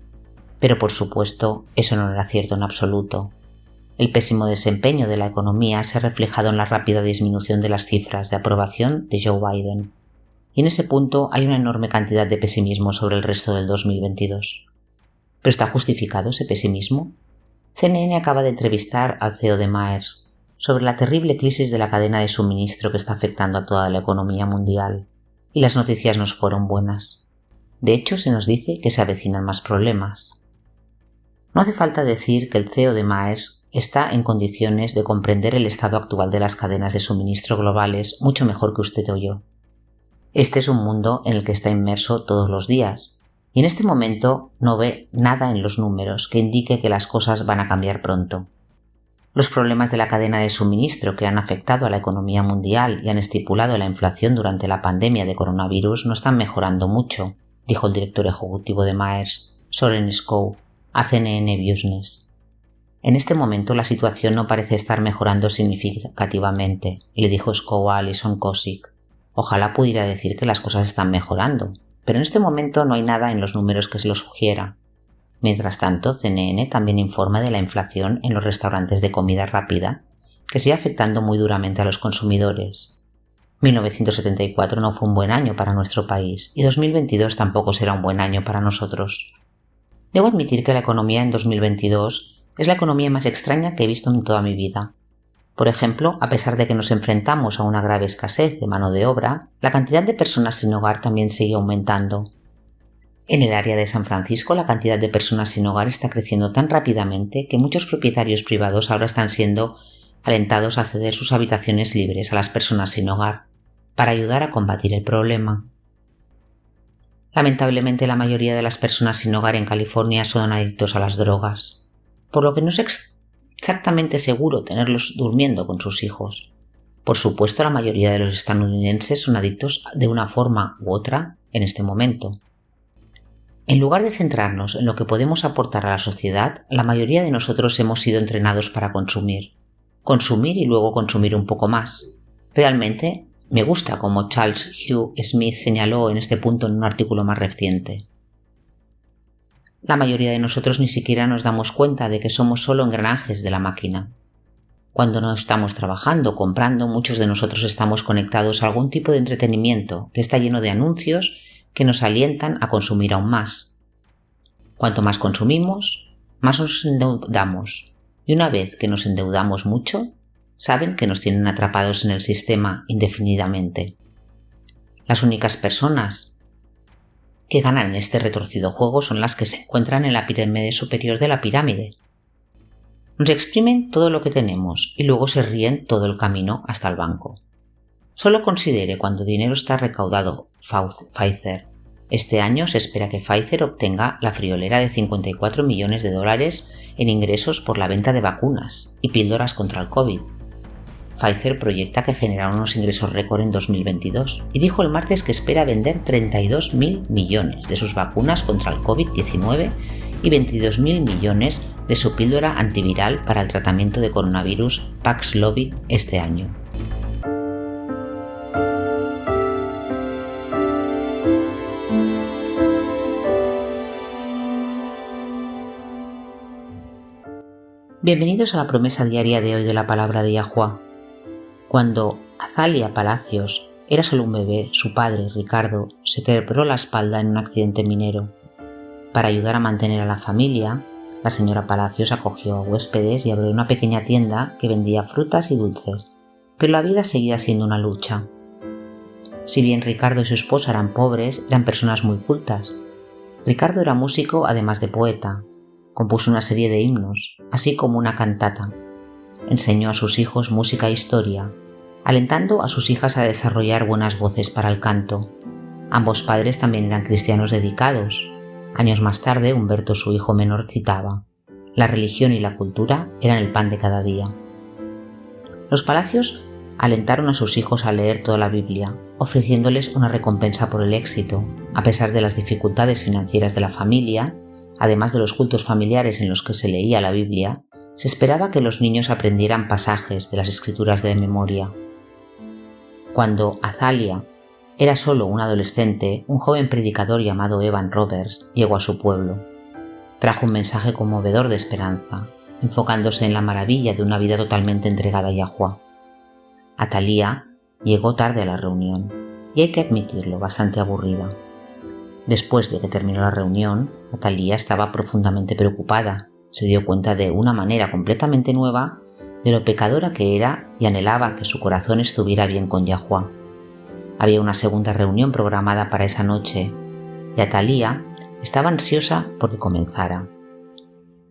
Pero por supuesto, eso no era cierto en absoluto. El pésimo desempeño de la economía se ha reflejado en la rápida disminución de las cifras de aprobación de Joe Biden. Y en ese punto hay una enorme cantidad de pesimismo sobre el resto del 2022. ¿Pero está justificado ese pesimismo? CNN acaba de entrevistar al CEO de Myers sobre la terrible crisis de la cadena de suministro que está afectando a toda la economía mundial, y las noticias nos fueron buenas. De hecho, se nos dice que se avecinan más problemas. No hace falta decir que el CEO de Myers está en condiciones de comprender el estado actual de las cadenas de suministro globales mucho mejor que usted o yo. Este es un mundo en el que está inmerso todos los días, y en este momento no ve nada en los números que indique que las cosas van a cambiar pronto. Los problemas de la cadena de suministro que han afectado a la economía mundial y han estipulado la inflación durante la pandemia de coronavirus no están mejorando mucho, dijo el director ejecutivo de Maersk, Soren Skov, a CNN Business. En este momento la situación no parece estar mejorando significativamente, le dijo Skov a Alison Kosick. Ojalá pudiera decir que las cosas están mejorando, pero en este momento no hay nada en los números que se lo sugiera. Mientras tanto, CNN también informa de la inflación en los restaurantes de comida rápida, que sigue afectando muy duramente a los consumidores. 1974 no fue un buen año para nuestro país y 2022 tampoco será un buen año para nosotros. Debo admitir que la economía en 2022 es la economía más extraña que he visto en toda mi vida. Por ejemplo, a pesar de que nos enfrentamos a una grave escasez de mano de obra, la cantidad de personas sin hogar también sigue aumentando. En el área de San Francisco, la cantidad de personas sin hogar está creciendo tan rápidamente que muchos propietarios privados ahora están siendo alentados a ceder sus habitaciones libres a las personas sin hogar, para ayudar a combatir el problema. Lamentablemente, la mayoría de las personas sin hogar en California son adictos a las drogas, por lo que no es exactamente seguro tenerlos durmiendo con sus hijos. Por supuesto, la mayoría de los estadounidenses son adictos de una forma u otra en este momento. En lugar de centrarnos en lo que podemos aportar a la sociedad, la mayoría de nosotros hemos sido entrenados para consumir y luego consumir un poco más. Realmente, me gusta como Charles Hugh Smith señaló en este punto en un artículo más reciente. La mayoría de nosotros ni siquiera nos damos cuenta de que somos solo engranajes de la máquina. Cuando no estamos trabajando o comprando, muchos de nosotros estamos conectados a algún tipo de entretenimiento que está lleno de anuncios que nos alientan a consumir aún más. Cuanto más consumimos, más nos endeudamos. Y una vez que nos endeudamos mucho, saben que nos tienen atrapados en el sistema indefinidamente. Las únicas personas que ganan en este retorcido juego son las que se encuentran en la pirámide superior de la pirámide. Nos exprimen todo lo que tenemos y luego se ríen todo el camino hasta el banco. Solo considere cuánto dinero está recaudado Pfizer. Este año se espera que Pfizer obtenga la friolera de $54 millones en ingresos por la venta de vacunas y píldoras contra el COVID. Pfizer proyecta que generará unos ingresos récord en 2022 y dijo el martes que espera vender 32.000 millones de sus vacunas contra el COVID-19 y 22.000 millones de su píldora antiviral para el tratamiento de coronavirus Paxlovid este año. Bienvenidos a la promesa diaria de hoy de la palabra de Yahuwah. Cuando Athalia Palacios era solo un bebé, su padre, Ricardo, se quebró la espalda en un accidente minero. Para ayudar a mantener a la familia, la señora Palacios acogió a huéspedes y abrió una pequeña tienda que vendía frutas y dulces, pero la vida seguía siendo una lucha. Si bien Ricardo y su esposa eran pobres, eran personas muy cultas. Ricardo era músico además de poeta. Compuso una serie de himnos, así como una cantata. Enseñó a sus hijos música e historia, alentando a sus hijas a desarrollar buenas voces para el canto. Ambos padres también eran cristianos dedicados. Años más tarde, Humberto, su hijo menor, citaba: «La religión y la cultura eran el pan de cada día». Los Palacios alentaron a sus hijos a leer toda la Biblia, ofreciéndoles una recompensa por el éxito, a pesar de las dificultades financieras de la familia. Además de los cultos familiares en los que se leía la Biblia, se esperaba que los niños aprendieran pasajes de las escrituras de memoria. Cuando Athalia era solo un adolescente, un joven predicador llamado Evan Roberts llegó a su pueblo. Trajo un mensaje conmovedor de esperanza, enfocándose en la maravilla de una vida totalmente entregada a Yahuwah. Athalia llegó tarde a la reunión, y hay que admitirlo, bastante aburrida. Después de que terminó la reunión, Athalia estaba profundamente preocupada. Se dio cuenta de una manera completamente nueva de lo pecadora que era y anhelaba que su corazón estuviera bien con Yahuwah. Había una segunda reunión programada para esa noche y Athalia estaba ansiosa por que comenzara.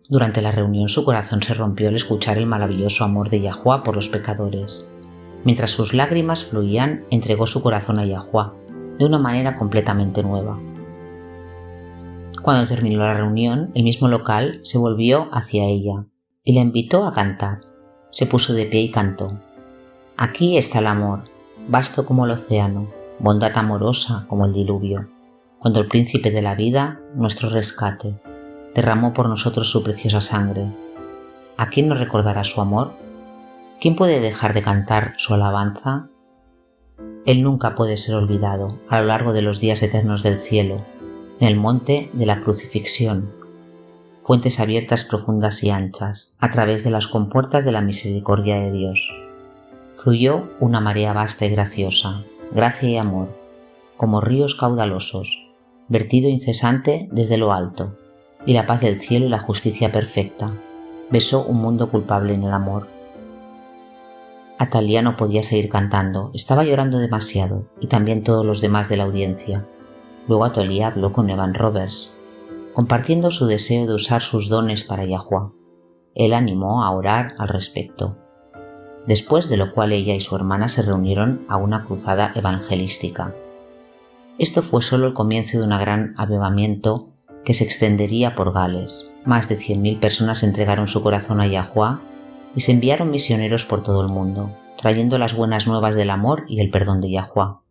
Durante la reunión su corazón se rompió al escuchar el maravilloso amor de Yahuwah por los pecadores. Mientras sus lágrimas fluían, entregó su corazón a Yahuwah, de una manera completamente nueva. Cuando terminó la reunión, el mismo local se volvió hacia ella y la invitó a cantar. Se puso de pie y cantó. Aquí está el amor, vasto como el océano, bondad amorosa como el diluvio, cuando el príncipe de la vida, nuestro rescate, derramó por nosotros su preciosa sangre. ¿A quién nos recordará su amor? ¿Quién puede dejar de cantar su alabanza? Él nunca puede ser olvidado a lo largo de los días eternos del cielo, en el monte de la crucifixión. Fuentes abiertas profundas y anchas, a través de las compuertas de la misericordia de Dios. Fluyó una marea vasta y graciosa, gracia y amor, como ríos caudalosos, vertido incesante desde lo alto, y la paz del cielo y la justicia perfecta. Besó un mundo culpable en el amor. Atalia no podía seguir cantando, estaba llorando demasiado, y también todos los demás de la audiencia. Luego Atalia habló con Evan Roberts, compartiendo su deseo de usar sus dones para Yahuwah. Él animó a orar al respecto. Después de lo cual ella y su hermana se reunieron a una cruzada evangelística. Esto fue solo el comienzo de un gran avivamiento que se extendería por Gales. Más de 100.000 personas entregaron su corazón a Yahuwah y se enviaron misioneros por todo el mundo, trayendo las buenas nuevas del amor y el perdón de Yahuwah.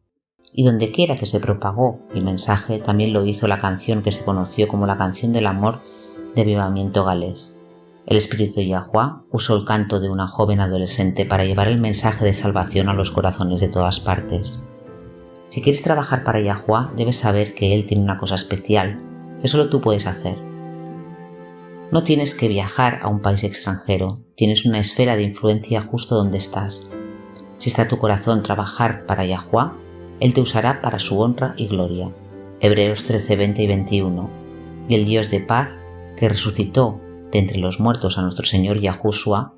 Y dondequiera que se propagó el mensaje, también lo hizo la canción que se conoció como la canción del amor de avivamiento galés. El espíritu de Yahuwah usó el canto de una joven adolescente para llevar el mensaje de salvación a los corazones de todas partes. Si quieres trabajar para Yahuwah, debes saber que Él tiene una cosa especial que solo tú puedes hacer. No tienes que viajar a un país extranjero, tienes una esfera de influencia justo donde estás. Si está tu corazón trabajar para Yahuwah, Él te usará para su honra y gloria. Hebreos 13, 20 y 21. Y el Dios de paz, que resucitó de entre los muertos a nuestro Señor Yahushua,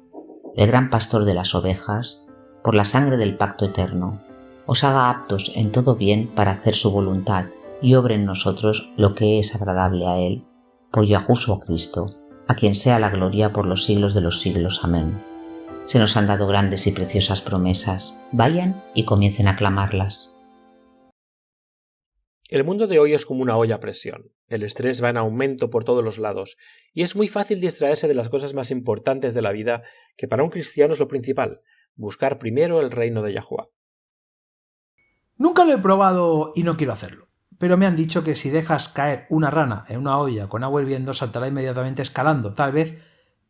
el gran pastor de las ovejas, por la sangre del pacto eterno, os haga aptos en todo bien para hacer su voluntad y obre en nosotros lo que es agradable a Él, por Yahushua Cristo, a quien sea la gloria por los siglos de los siglos. Amén. Se nos han dado grandes y preciosas promesas. Vayan y comiencen a clamarlas. El mundo de hoy es como una olla a presión. El estrés va en aumento por todos los lados, y es muy fácil distraerse de las cosas más importantes de la vida, que para un cristiano es lo principal, buscar primero el reino de Yahuwah. Nunca lo he probado y no quiero hacerlo, pero me han dicho que si dejas caer una rana en una olla con agua hirviendo saltará inmediatamente escalando, tal vez,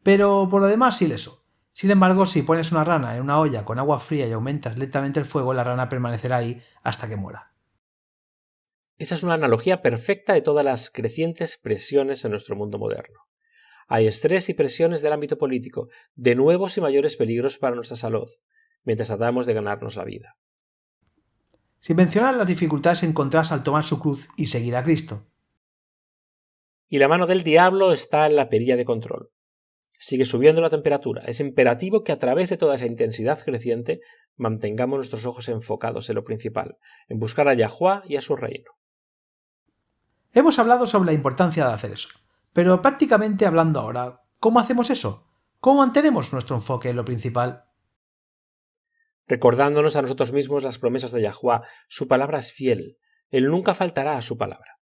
pero por lo demás ileso. Sin embargo, si pones una rana en una olla con agua fría y aumentas lentamente el fuego, la rana permanecerá ahí hasta que muera. Esa es una analogía perfecta de todas las crecientes presiones en nuestro mundo moderno. Hay estrés y presiones del ámbito político, de nuevos y mayores peligros para nuestra salud, mientras tratamos de ganarnos la vida. Sin mencionar las dificultades encontradas al tomar su cruz y seguir a Cristo. Y la mano del diablo está en la perilla de control. Sigue subiendo la temperatura. Es imperativo que a través de toda esa intensidad creciente mantengamos nuestros ojos enfocados en lo principal, en buscar a Yahuwah y a su reino. Hemos hablado sobre la importancia de hacer eso, pero prácticamente hablando ahora, ¿cómo hacemos eso? ¿Cómo mantenemos nuestro enfoque en lo principal? Recordándonos a nosotros mismos las promesas de Yahuwah, su palabra es fiel, Él nunca faltará a su palabra.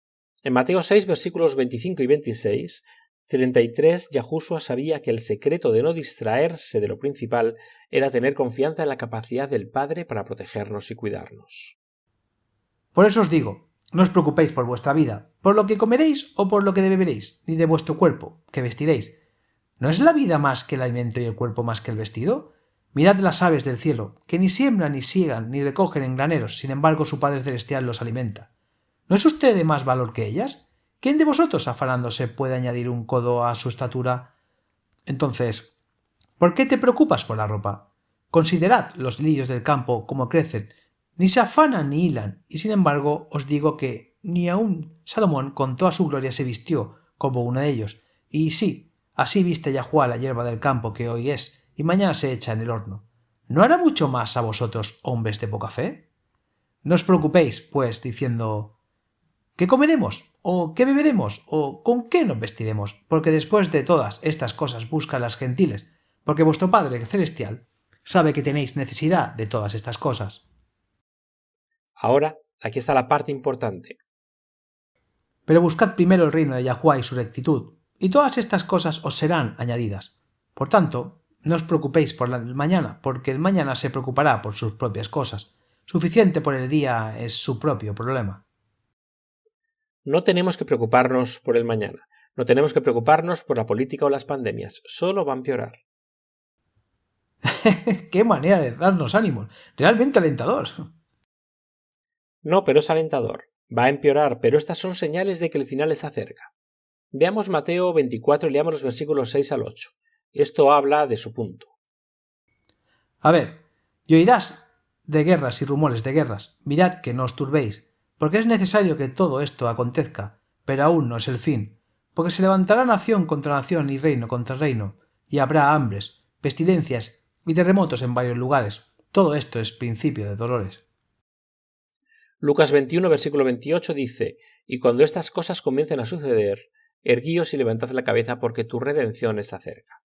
En Mateo 6, versículos 25 y 26, 33, Yahushua sabía que el secreto de no distraerse de lo principal era tener confianza en la capacidad del Padre para protegernos y cuidarnos. Por eso os digo, no os preocupéis por vuestra vida, por lo que comeréis o por lo que beberéis, ni de vuestro cuerpo, que vestiréis. ¿No es la vida más que el alimento y el cuerpo más que el vestido? Mirad las aves del cielo, que ni siembran, ni siegan, ni recogen en graneros, sin embargo su Padre Celestial los alimenta. ¿No es usted de más valor que ellas? ¿Quién de vosotros, afanándose, puede añadir un codo a su estatura? Entonces, ¿por qué te preocupas por la ropa? Considerad los lirios del campo cómo crecen, ni se afanan ni hilan, y sin embargo os digo que ni aun Salomón con toda su gloria se vistió como uno de ellos. Y sí, así viste Yahuwah la hierba del campo que hoy es, y mañana se echa en el horno. ¿No hará mucho más a vosotros, hombres de poca fe? No os preocupéis, pues, diciendo ¿qué comeremos? ¿O qué beberemos? ¿O con qué nos vestiremos? Porque después de todas estas cosas buscan las gentiles, porque vuestro Padre Celestial sabe que tenéis necesidad de todas estas cosas. Ahora, aquí está la parte importante. Pero buscad primero el reino de Yahuwá y su rectitud, y todas estas cosas os serán añadidas. Por tanto, no os preocupéis por el mañana, porque el mañana se preocupará por sus propias cosas. Suficiente por el día es su propio problema. No tenemos que preocuparnos por el mañana. No tenemos que preocuparnos por la política o las pandemias. Solo va a empeorar. ¡Qué manera de darnos ánimos! ¡Realmente alentador! No, pero es alentador. Va a empeorar, pero estas son señales de que el final está cerca. Veamos Mateo 24 y leamos los versículos 6 al 8. Esto habla de su punto. A ver, y oirás de guerras y rumores de guerras. Mirad que no os turbéis, porque es necesario que todo esto acontezca, pero aún no es el fin, porque se levantará nación contra nación y reino contra reino, y habrá hambres, pestilencias y terremotos en varios lugares. Todo esto es principio de dolores. Lucas 21, versículo 28 dice: Y cuando estas cosas comiencen a suceder, erguíos y levantad la cabeza porque tu redención está cerca.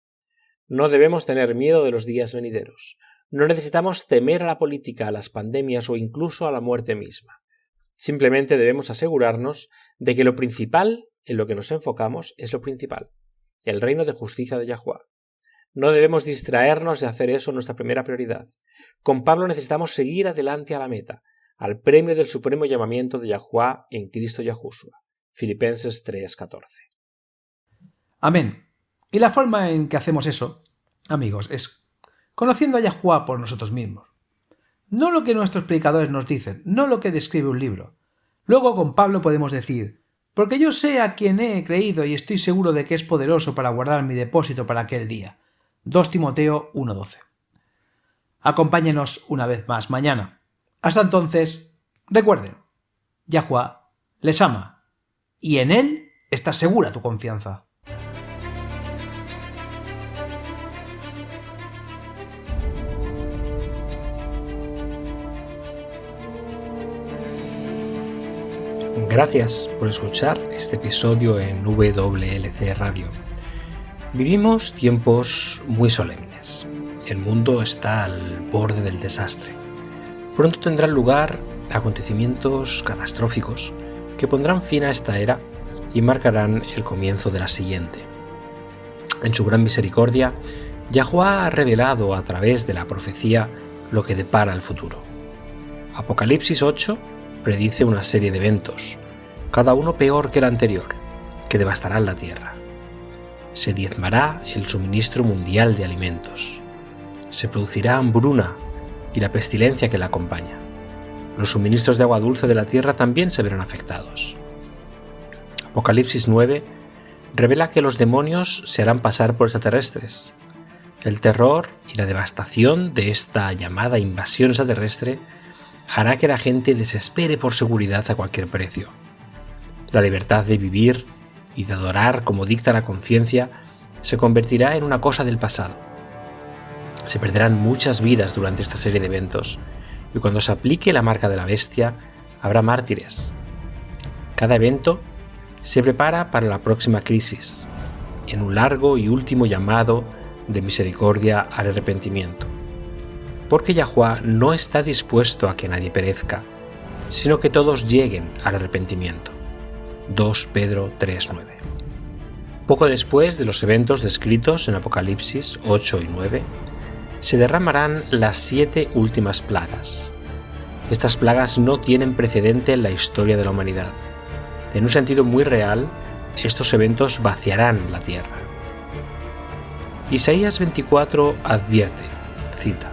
No debemos tener miedo de los días venideros. No necesitamos temer a la política, a las pandemias o incluso a la muerte misma. Simplemente debemos asegurarnos de que lo principal en lo que nos enfocamos es lo principal, el reino de justicia de Yahuwá. No debemos distraernos de hacer eso nuestra primera prioridad. Con Pablo necesitamos seguir adelante a la meta, al premio del supremo llamamiento de Yahuwá en Cristo Yahushua. Filipenses 3:14. Amén. Y la forma en que hacemos eso, amigos, es conociendo a Yahuwá por nosotros mismos. No lo que nuestros predicadores nos dicen, no lo que describe un libro. Luego con Pablo podemos decir: porque yo sé a quien he creído y estoy seguro de que es poderoso para guardar mi depósito para aquel día. 2 Timoteo 1:12. Acompáñenos una vez más mañana. Hasta entonces, recuerden, Yahuwá les ama, y en él está segura tu confianza. Gracias por escuchar este episodio en WLC Radio. Vivimos tiempos muy solemnes. El mundo está al borde del desastre. Pronto tendrán lugar acontecimientos catastróficos que pondrán fin a esta era y marcarán el comienzo de la siguiente. En su gran misericordia, Yahuwá ha revelado a través de la profecía lo que depara el futuro. Apocalipsis 8 predice una serie de eventos, cada uno peor que el anterior, que devastarán la tierra. Se diezmará el suministro mundial de alimentos. Se producirá hambruna y la pestilencia que la acompaña. Los suministros de agua dulce de la tierra también se verán afectados. Apocalipsis 9 revela que los demonios se harán pasar por extraterrestres. El terror y la devastación de esta llamada invasión extraterrestre hará que la gente desespere por seguridad a cualquier precio. La libertad de vivir y de adorar como dicta la conciencia se convertirá en una cosa del pasado. Se perderán muchas vidas durante esta serie de eventos, y cuando se aplique la marca de la bestia, habrá mártires. Cada evento se prepara para la próxima crisis, en un largo y último llamado de misericordia al arrepentimiento. Porque Yahuwá no está dispuesto a que nadie perezca, sino que todos lleguen al arrepentimiento. 2 Pedro 3:9. Poco después de los eventos descritos en Apocalipsis 8 y 9, se derramarán las 7 últimas plagas. Estas plagas no tienen precedente en la historia de la humanidad. En un sentido muy real, estos eventos vaciarán la tierra. Isaías 24 advierte, cita: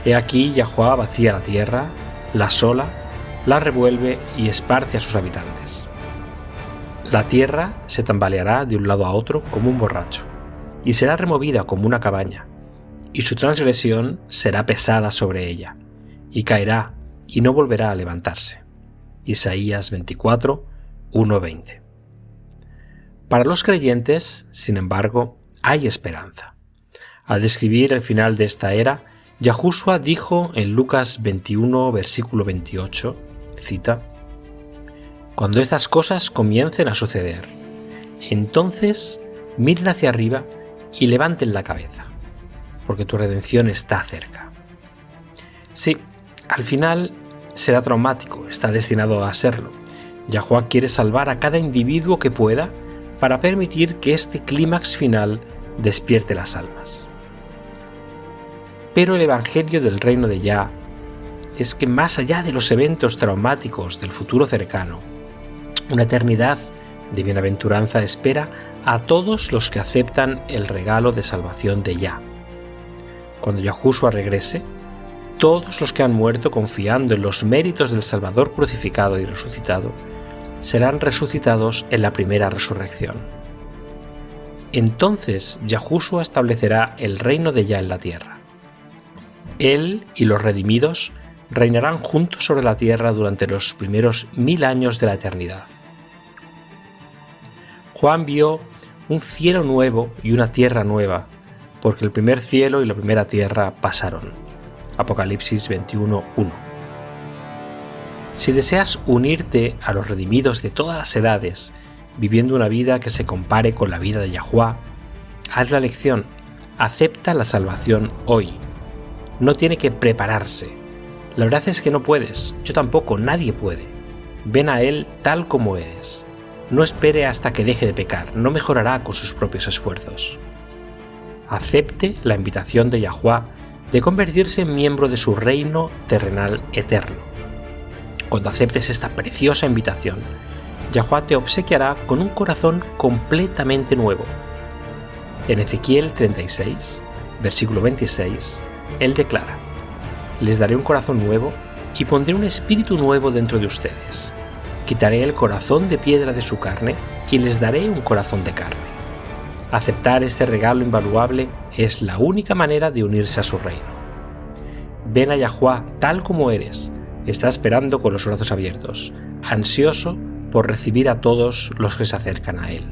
He aquí Yahuwá vacía la tierra, la asola, la revuelve y esparce a sus habitantes. La tierra se tambaleará de un lado a otro como un borracho, y será removida como una cabaña, y su transgresión será pesada sobre ella, y caerá, y no volverá a levantarse. Isaías 24, 1-20. Para los creyentes, sin embargo, hay esperanza. Al describir el final de esta era, Yahushua dijo en Lucas 21, versículo 28, cita: Cuando estas cosas comiencen a suceder, entonces miren hacia arriba y levanten la cabeza, porque tu redención está cerca. Sí, al final será traumático, está destinado a serlo. Yahuwah quiere salvar a cada individuo que pueda para permitir que este clímax final despierte las almas. Pero el evangelio del reino de Yah es que más allá de los eventos traumáticos del futuro cercano, una eternidad de bienaventuranza espera a todos los que aceptan el regalo de salvación de Yah. Cuando Yahushua regrese, todos los que han muerto confiando en los méritos del Salvador crucificado y resucitado serán resucitados en la primera resurrección. Entonces Yahushua establecerá el reino de Yah en la tierra. Él y los redimidos reinarán juntos sobre la tierra durante los primeros 1000 años de la eternidad. Juan vio un cielo nuevo y una tierra nueva, porque el primer cielo y la primera tierra pasaron. Apocalipsis 21:1. Si deseas unirte a los redimidos de todas las edades, viviendo una vida que se compare con la vida de Yahuwah, haz la elección, acepta la salvación hoy. No tiene que prepararse. La verdad es que no puedes, yo tampoco, nadie puede. Ven a Él tal como eres. No espere hasta que deje de pecar, no mejorará con sus propios esfuerzos. Acepte la invitación de Yahuwah de convertirse en miembro de su reino terrenal eterno. Cuando aceptes esta preciosa invitación, Yahuwah te obsequiará con un corazón completamente nuevo. En Ezequiel 36, versículo 26, Él declara: les daré un corazón nuevo y pondré un espíritu nuevo dentro de ustedes. Quitaré el corazón de piedra de su carne y les daré un corazón de carne. Aceptar este regalo invaluable es la única manera de unirse a su reino. Ven a Yahuwah tal como eres. Está esperando con los brazos abiertos, ansioso por recibir a todos los que se acercan a Él.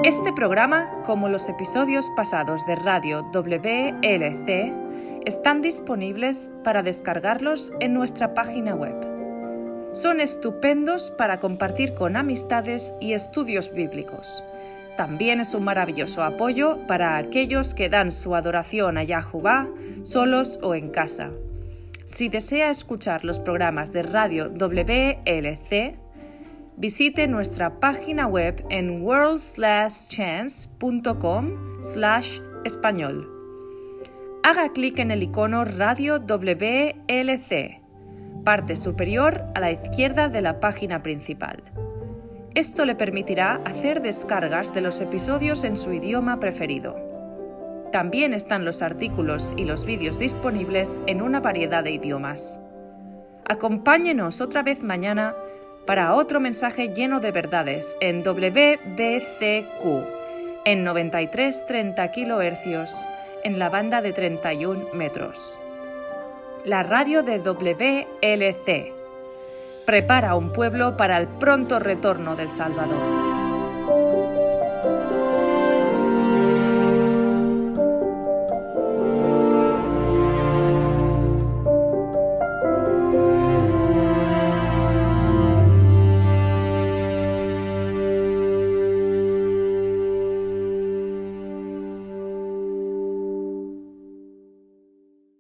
Este programa, como los episodios pasados de Radio WLC, están disponibles para descargarlos en nuestra página web. Son estupendos para compartir con amistades y estudios bíblicos. También es un maravilloso apoyo para aquellos que dan su adoración a Yahuwah solos o en casa. Si desea escuchar los programas de Radio WLC, visite nuestra página web en worldslastchance.com/español. Haga clic en el icono Radio WLC, parte superior a la izquierda de la página principal. Esto le permitirá hacer descargas de los episodios en su idioma preferido. También están los artículos y los vídeos disponibles en una variedad de idiomas. Acompáñenos otra vez mañana para otro mensaje lleno de verdades en WBCQ, en 9330 kHz, en la banda de 31 metros. La radio de WLC prepara un pueblo para el pronto retorno del Salvador.